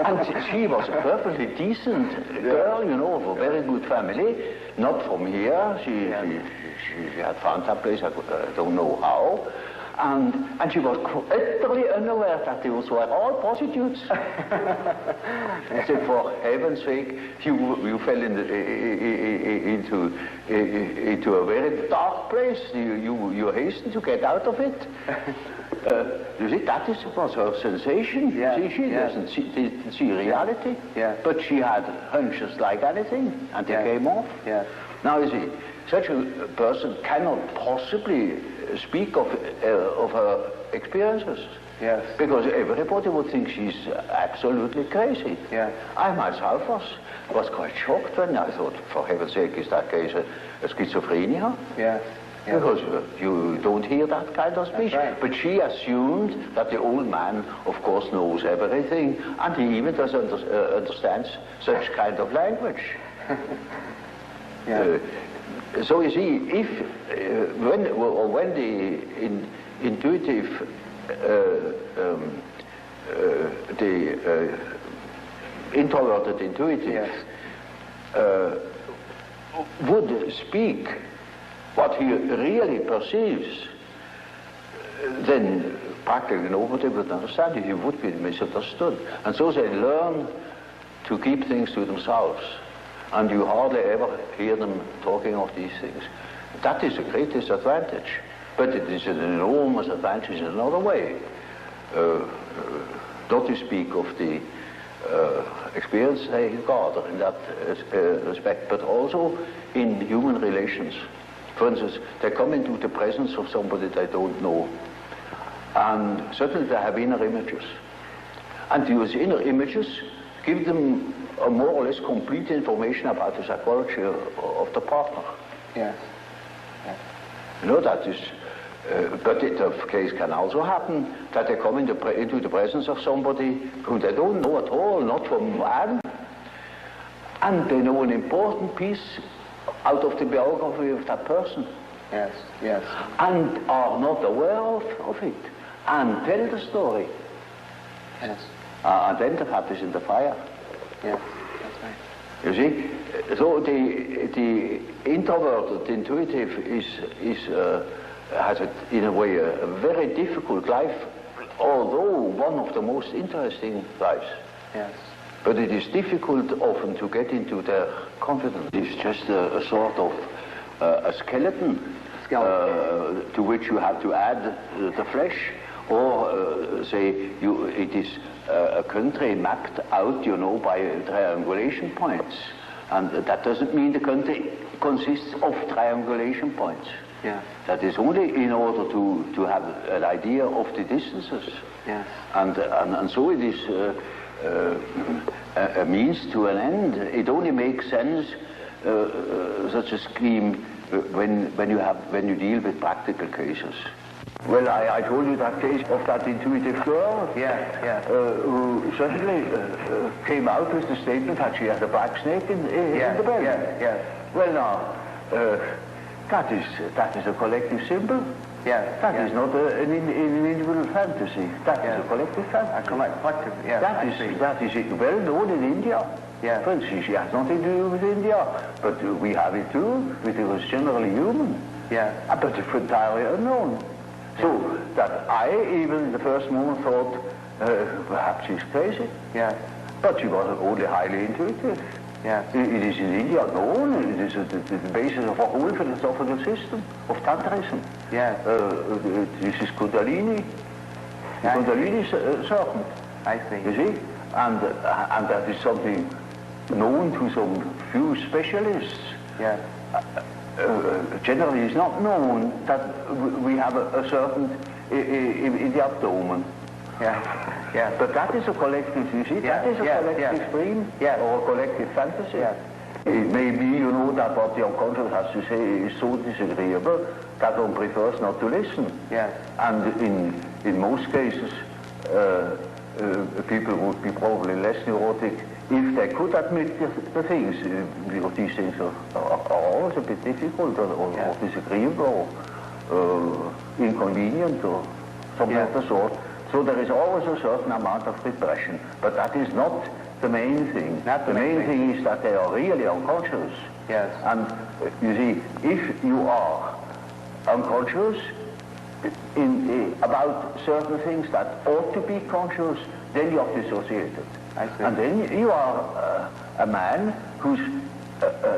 And she was a perfectly decent girl, you know, of a very good family, not from here. She had found that place, I don't know how. And she was utterly unaware that those were all prostitutes. I said, for heaven's sake, you fell into a very dark place. You hastened to get out of it. You see, that was her sensation. Yeah. She didn't see reality. Yeah. But she had hunches like anything, and they came off. Yeah. Now, you see, such a person cannot possibly speak of her experiences. Yes. Because everybody would think she's absolutely crazy. Yeah. I myself was quite shocked when I thought, for heaven's sake, is that case a schizophrenia? Yes. Because you don't hear that kind of speech. Right. But she assumed that the old man, of course, knows everything, and he even doesn't understands such kind of language. Yeah. So you see, if when the intuitive, the introverted intuitive would speak what he really perceives, then practically nobody would understand it. He would be misunderstood. And so they learn to keep things to themselves. And you hardly ever hear them talking of these things. That is a great disadvantage. But it is an enormous advantage in another way. Not to speak of the experience they gather in that respect, but also in human relations. For instance, they come into the presence of somebody they don't know. And certainly they have inner images. And these inner images give them a more or less complete information about the psychology of the partner. Yes. Yes. You know, that is, but the case can also happen that they come into the presence of somebody whom they don't know at all, not from Adam, and they know an important piece out of the biography of that person. Yes. Yes. And are not aware of it, and tell the story. Yes. And then the cat is in the fire. Yes, that's right. You see, so the introverted intuitive has in a way a very difficult life, although one of the most interesting lives. Yes. But it is difficult often to get into their confidence. It's just a sort of a skeleton to which you have to add the flesh, or say it is a country mapped out, you know, by triangulation points. And that doesn't mean the country consists of triangulation points. Yeah. That is only in order to have an idea of the distances. Yes. And so it is a means to an end. It only makes sense, such a scheme, when you deal with practical cases. Well, I told you that case of that intuitive girl, who suddenly came out with the statement that she had a black snake in the bed. Yes. Well, now, that is a collective symbol. Yes. That is not an individual fantasy. That is a collective fantasy. A collective, yes. That is well known in India. Yes. But she has nothing to do with India. But we have it too. It was generally human. Yes. But it's entirely unknown. So that I even in the first moment thought perhaps she's crazy. Yes. But she was only highly intuitive. Yes. It is in India known. It is the basis of a whole philosophical system of Tantrism. Yes. This is Kundalini. The Kundalini serpent. I see. You see? And that is something known to some few specialists. Yes. Generally, it's not known that we have a serpent in the abdomen. Yeah. But that is a collective, you see, that is a collective dream or a collective fantasy. Yeah. It may be, you know, that what the unconscious has to say is so disagreeable that one prefers not to listen. Yeah. And in most cases, people would be probably less neurotic if they could admit the things. Because these things are always a bit difficult or disagreeable or inconvenient or something of the sort. So there is always a certain amount of repression, but that is not the main thing. The main thing is that they are really unconscious. Yes. And you see, if you are unconscious about certain things that ought to be conscious, then you are dissociated. I see. And then you are a man whose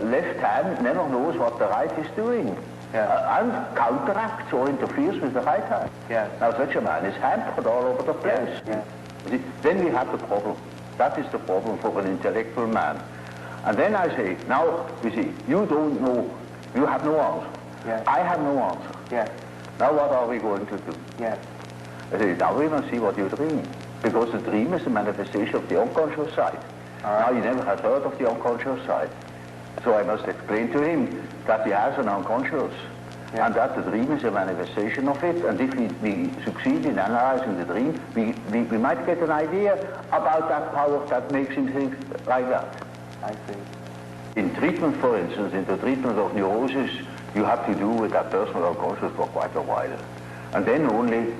left hand never knows what the right is doing. And counteracts or interferes with the right hand. Now such a man is hampered all over the place. Then we have the problem. That is the problem for an intellectual man. And then I say, now, you see, you don't know, you have no answer. I have no answer. Now what are we going to do? I say, now we must see what you dream. Because the dream is a manifestation of the unconscious side. Now he never has heard of the unconscious side. So I must explain to him that he has an unconscious, and that the dream is a manifestation of it, and if we succeed in analyzing the dream, we might get an idea about that power that makes him think like that. I see. In treatment, for instance, in the treatment of neurosis, you have to do with that personal unconscious for quite a while. And then only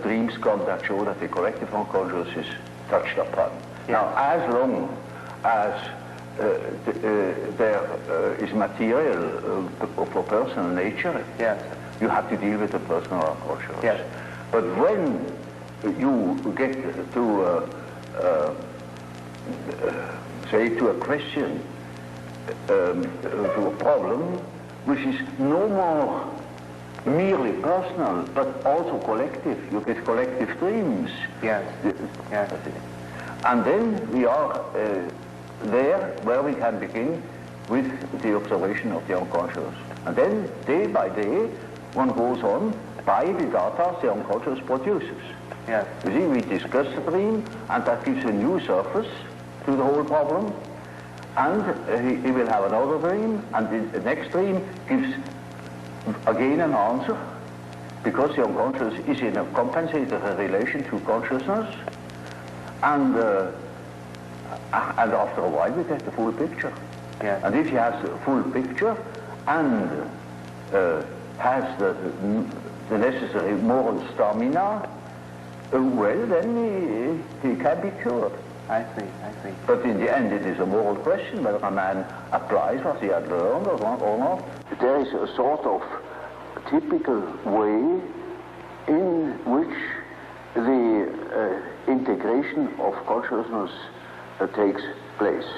dreams come that show that the collective unconscious is touched upon. Now, as long as there is material for personal nature, you have to deal with the personal unconscious. But when you get to say to a question, to a problem, which is no more merely personal, but also collective. You get collective dreams. And then we are there where we can begin with the observation of the unconscious. And then, day by day, one goes on by the data the unconscious produces. You see, we discuss the dream, and that gives a new surface to the whole problem. And he will have another dream, and the next dream gives again an answer, because the unconscious is in a compensated relation to consciousness, and after a while we get the full picture. And if he has the full picture and has the necessary moral stamina, well, then he can be cured. I see. But in the end, it is a moral question whether a man applies what he had learned or not. There is a sort of typical way in which the integration of consciousness takes place.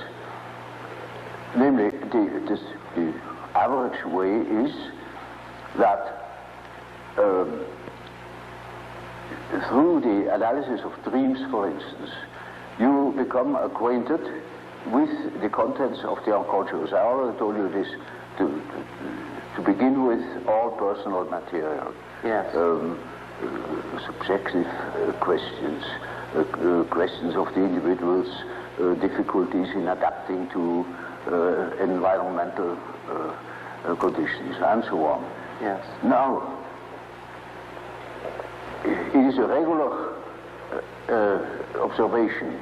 Namely, the average way is that through the analysis of dreams, for instance, you become acquainted with the contents of the unconscious. I already told you this to begin with, all personal material. Yes. Subjective questions, questions of the individual's difficulties in adapting to environmental conditions, and so on. Yes. Now, it is a regular observation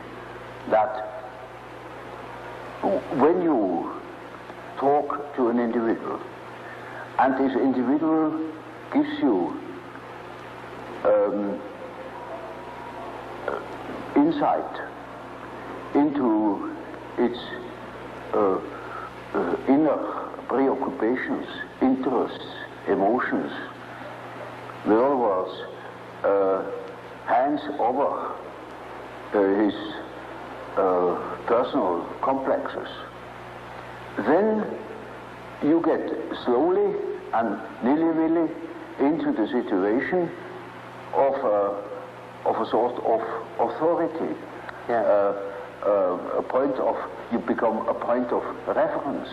that when you talk to an individual, and this individual gives you insight into its inner preoccupations, interests, emotions, in other words, hands over his personal complexes, then you get slowly and nilly-willy into the situation of a sort of authority. Yeah. You become a point of reference.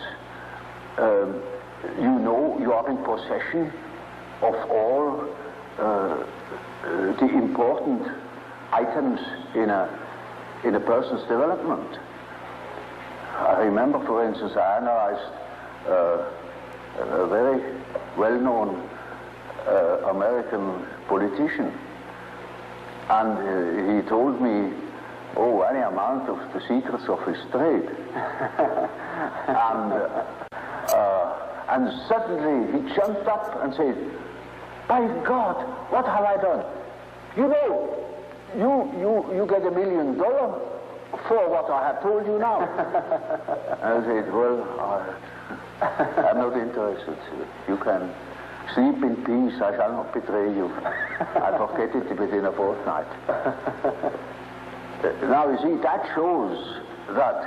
You know you are in possession of all the important items in a person's development. I remember, for instance, I analyzed a very well-known American politician, and he told me, any amount of the secrets of his trade. And suddenly he jumped up and said, "By God, what have I done? You know, you get $1 million for what I have told you now." I said, "Well, I'm not interested. You can sleep in peace. I shall not betray you. I'll forget it within a fortnight." Now, you see, that shows that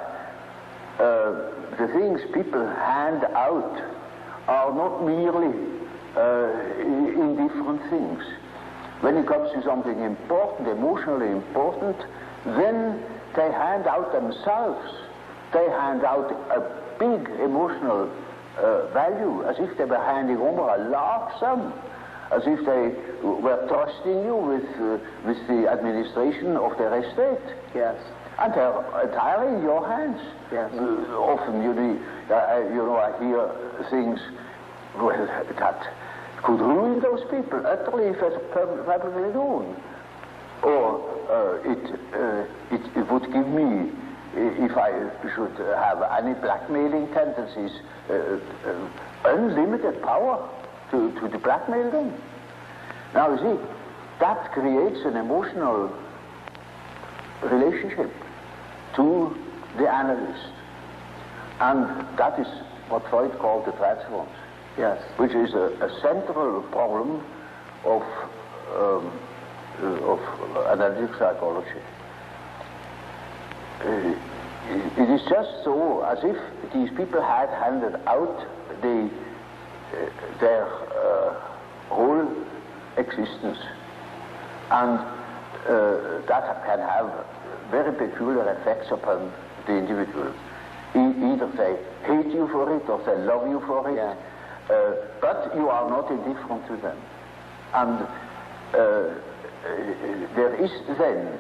the things people hand out are not merely indifferent things. When it comes to something important, emotionally important, then they hand out themselves. They hand out a big emotional value, as if they were handing over a large sum, as if they were trusting you with the administration of their estate. Yes. And they're entirely in your hands. Yes. Often, I hear things that could ruin those people utterly if it's perfectly known. Or it would give me, if I should have any blackmailing tendencies, unlimited power to blackmail them. Now, you see, that creates an emotional relationship to the analyst. And that is what Freud called the transference. Yes. Which is a central problem of analytic psychology. It is just so as if these people had handed out their whole existence, and that can have very peculiar effects upon the individual. Either they hate you for it or they love you for it. Yeah. But you are not indifferent to them. And there is then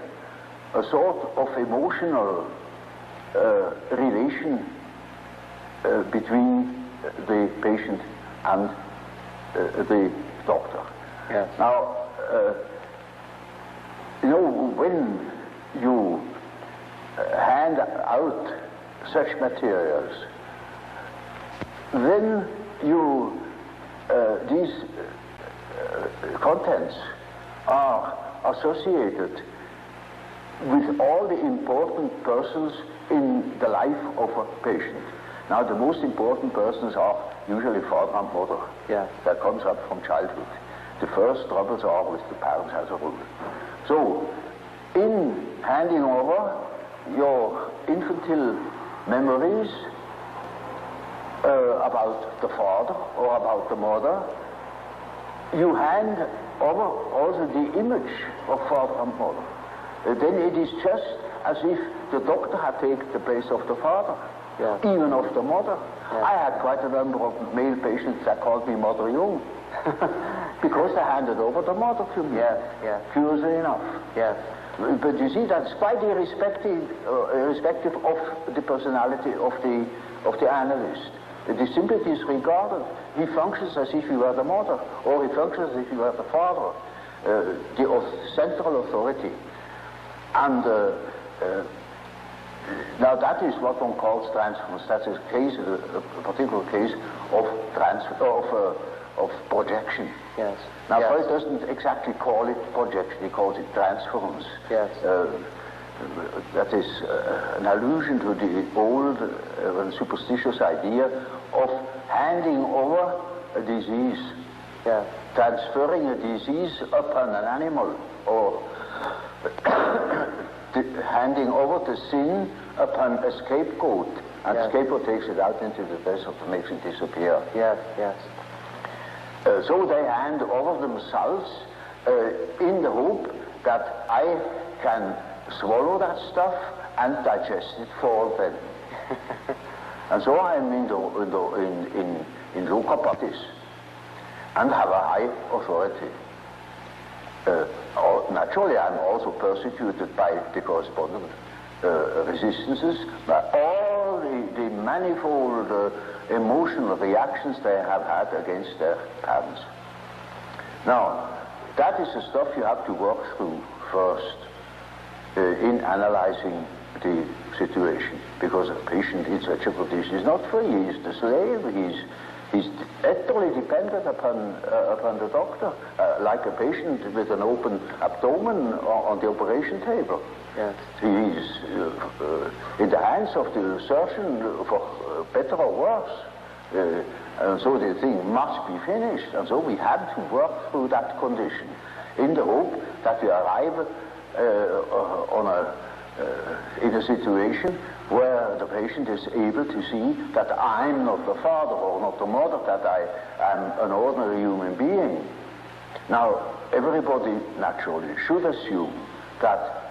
a sort of emotional relation between the patient and the doctor. Yes. Now, when you hand out such materials, then these contents are associated with all the important persons in the life of a patient. Now, the most important persons are usually father and mother. Yeah. That comes up from childhood. The first troubles are with the parents as a rule. So, in handing over your infantile memories about the father or about the mother, you hand over also the image of father and mother. Then it is just as if the doctor had taken the place of the father, even of the mother. I had quite a number of male patients that called me Mother Jung, because they handed over the mother to me, curiously enough. But you see, that's quite irrespective of the personality of the analyst. It is simply disregarded. He functions as if he were the mother, or he functions as if he were the father, the central authority. And now that is what one calls transference. That's a case, a particular case of projection. Yes. Now, Freud doesn't exactly call it projection; he calls it transference. Yes. That is an allusion to the old and superstitious idea of handing over a disease, transferring a disease upon an animal, or handing over the sin upon a scapegoat, and the scapegoat takes it out into the desert and makes it disappear. So they hand over themselves in the hope that I can swallow that stuff and digest it for them. And so I am in loca patis and have a high authority. Naturally, I'm also persecuted by the corresponding resistances, by all the manifold emotional reactions they have had against their parents. Now, that is the stuff you have to work through first in analyzing the situation, because a patient in such a condition is not free. He is the slave. He's utterly dependent upon the doctor, like a patient with an open abdomen on the operation table. He is in the hands of the surgeon for better or worse. And so the thing must be finished. And so we have to work through that condition in the hope that we arrive in a situation where the patient is able to see that I'm not the father or not the mother, that I am an ordinary human being. Now, everybody naturally should assume that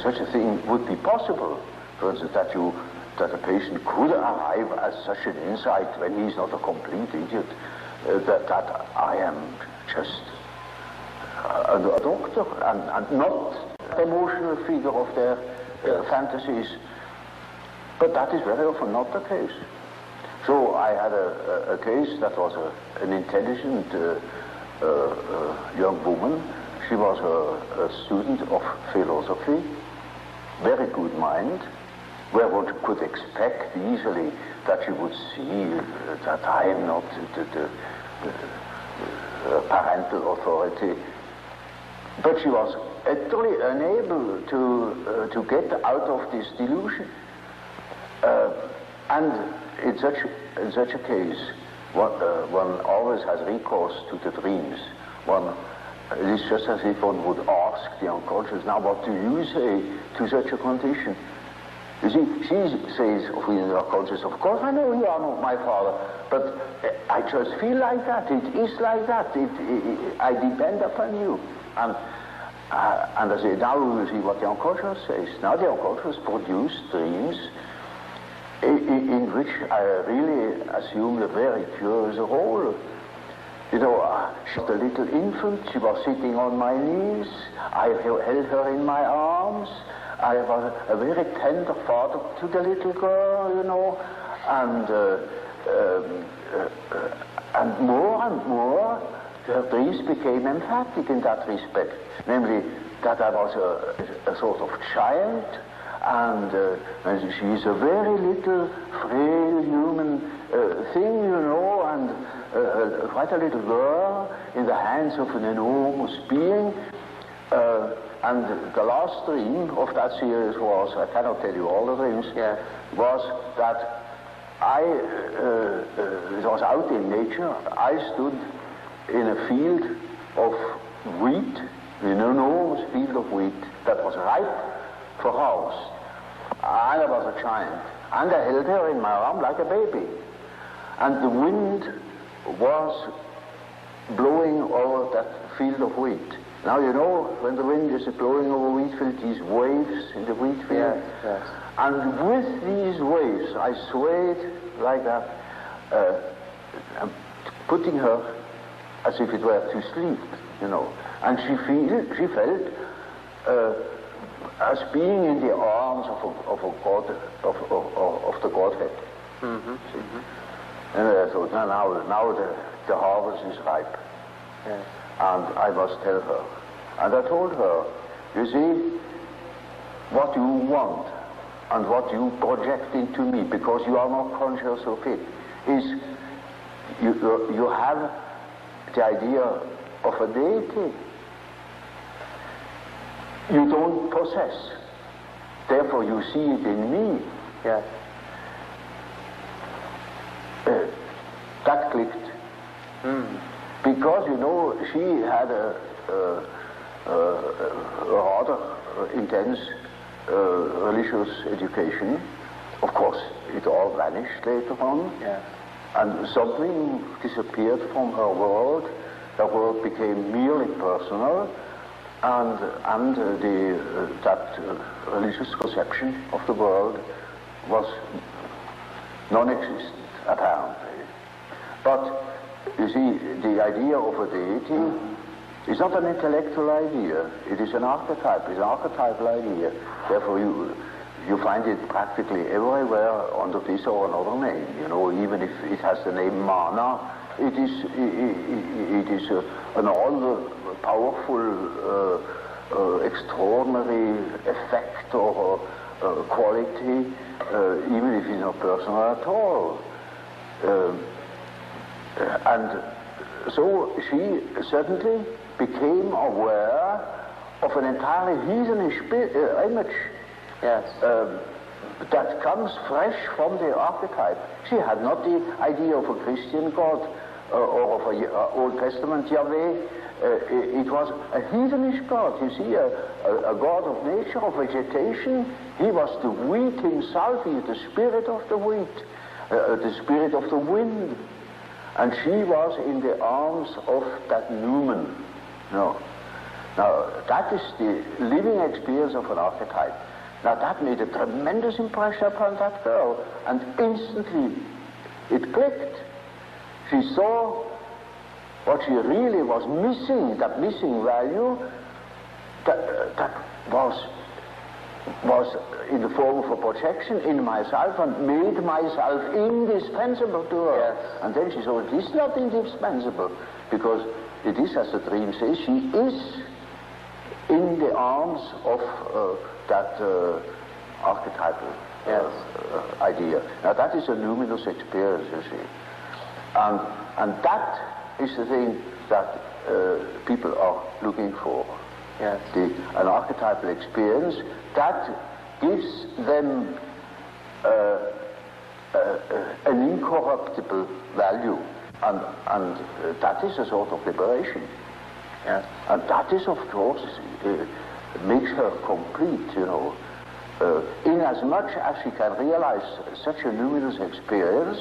such a thing would be possible. For instance, that a patient could arrive at such an insight when he's not a complete idiot, that I am just a doctor and not the emotional figure of their fantasies. But that is very often not the case. So I had a case that was an intelligent young woman. She was a student of philosophy, very good mind, where one could expect easily that she would see that I am not the parental authority. But she was utterly unable to get out of this delusion. And in such a case, one always has recourse to the dreams. It is just as if one would ask the unconscious, now what do you say to such a condition? You see, she says of the unconscious, of course I know you are not my father, but I just feel like that, it is like that, I depend upon you. And I say, now we will see what the unconscious says. Now the unconscious produces dreams in which I really assumed a very curious role. You know, she was a little infant, she was sitting on my knees, I held her in my arms, I was a very tender father to the little girl, you know, and more, her dreams became emphatic in that respect, namely that I was a sort of child, and she is a very little, frail human thing, you know, and quite a little girl in the hands of an enormous being, And the last dream of that series was, I cannot tell you all the dreams, was that it was out in nature. I stood in a field of wheat, an enormous field of wheat that was ripe for harvest. And I was a giant. And I held her in my arm like a baby. And the wind was blowing over that field of wheat. Now, you know, when the wind is blowing over wheat field, these waves in the wheat field. Yes. And with these waves, I swayed like that, putting her as if it were to sleep, you know. And she felt as being in the arms of a God, of the Godhead. And I thought, now the harvest is ripe. Yes. And I must tell her. And I told her, you see, what you want and what you project into me, because you are not conscious of it, is you have the idea of a deity. You don't possess. Therefore you see it in me. Yes. That clicked. Because, you know, she had a rather intense religious education. Of course, it all vanished later on. Yes. And something disappeared from her world. Her world became merely personal, and that religious conception of the world was non-existent, apparently. But you see, the idea of a deity is not an intellectual idea. It is an archetype. It's an archetypal idea. Therefore, you find it practically everywhere under this or another name. You know, even if it has the name mana, it is an all-powerful, extraordinary effect or quality, even if it's not personal at all. And so she suddenly became aware of an entirely heathenish image. Yes. That comes fresh from the archetype. She had not the idea of a Christian God or of an Old Testament Yahweh. It was a heathenish God. You see, a God of nature, of vegetation. He was the wheat himself. He is the spirit of the wheat, the spirit of the wind. And she was in the arms of that Newman. No. Now, that is the living experience of an archetype. Now, that made a tremendous impression upon that girl, and instantly it clicked. She saw what she really was missing, that missing value, that was in the form of a projection in myself and made myself indispensable to her. Yes. And then she saw it is not indispensable, because it is, as the dream says, she is in the arms of that archetypal idea. Now that is a luminous experience, you see. And that is the thing that people are looking for. Yes. An archetypal experience that gives them an incorruptible value, and that is a sort of liberation. Yes. And that is, of course, makes her complete, you know. Inasmuch as she can realize such a luminous experience,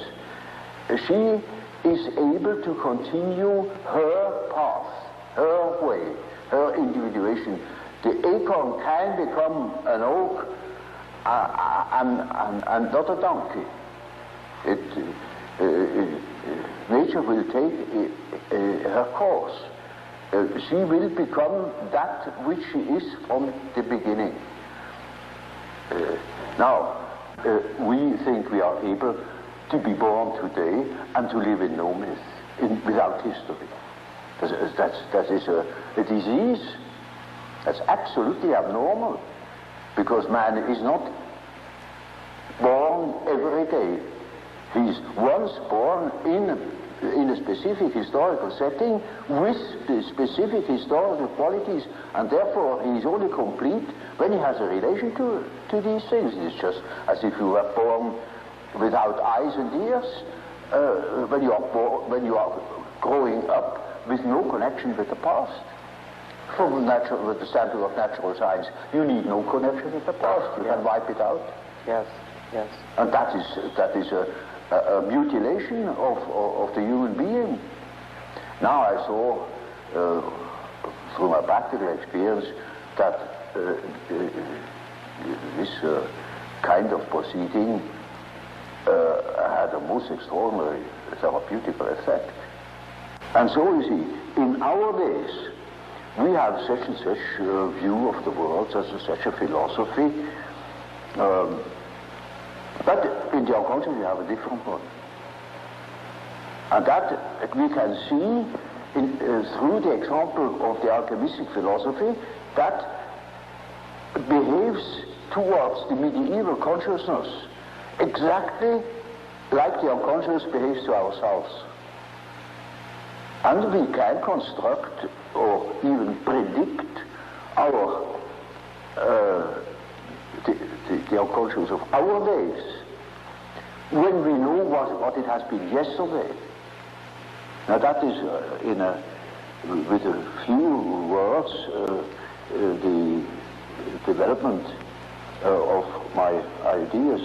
she is able to continue her path, her way, her individuation. The acorn can become an oak and not a donkey. Nature will take her course. She will become that which she is from the beginning. Now, we think we are able to be born today and to live in no myth, without history. That is a disease. That's absolutely abnormal, because man is not born every day. He's once born in in a specific historical setting with the specific historical qualities, and therefore he is only complete when he has a relation to these things. It's just as if you were born without eyes and ears, when you are growing up with no connection with the past. From the standpoint of natural science, you need no connection with the past. You can wipe it out. Yes, yes. And that is a mutilation of the human being. Now I saw, through my practical experience, that this kind of proceeding had a most extraordinary therapeutical effect. And so, you see, in our days, we have such and such view of the world, such and such a philosophy, but in the unconscious we have a different one. And that we can see through the example of the alchemistic philosophy that behaves towards the medieval consciousness exactly like the unconscious behaves to ourselves. And we can construct or even predict our the unconscious of our days when we know what it has been yesterday. Now that is, with a few words, the development of my ideas.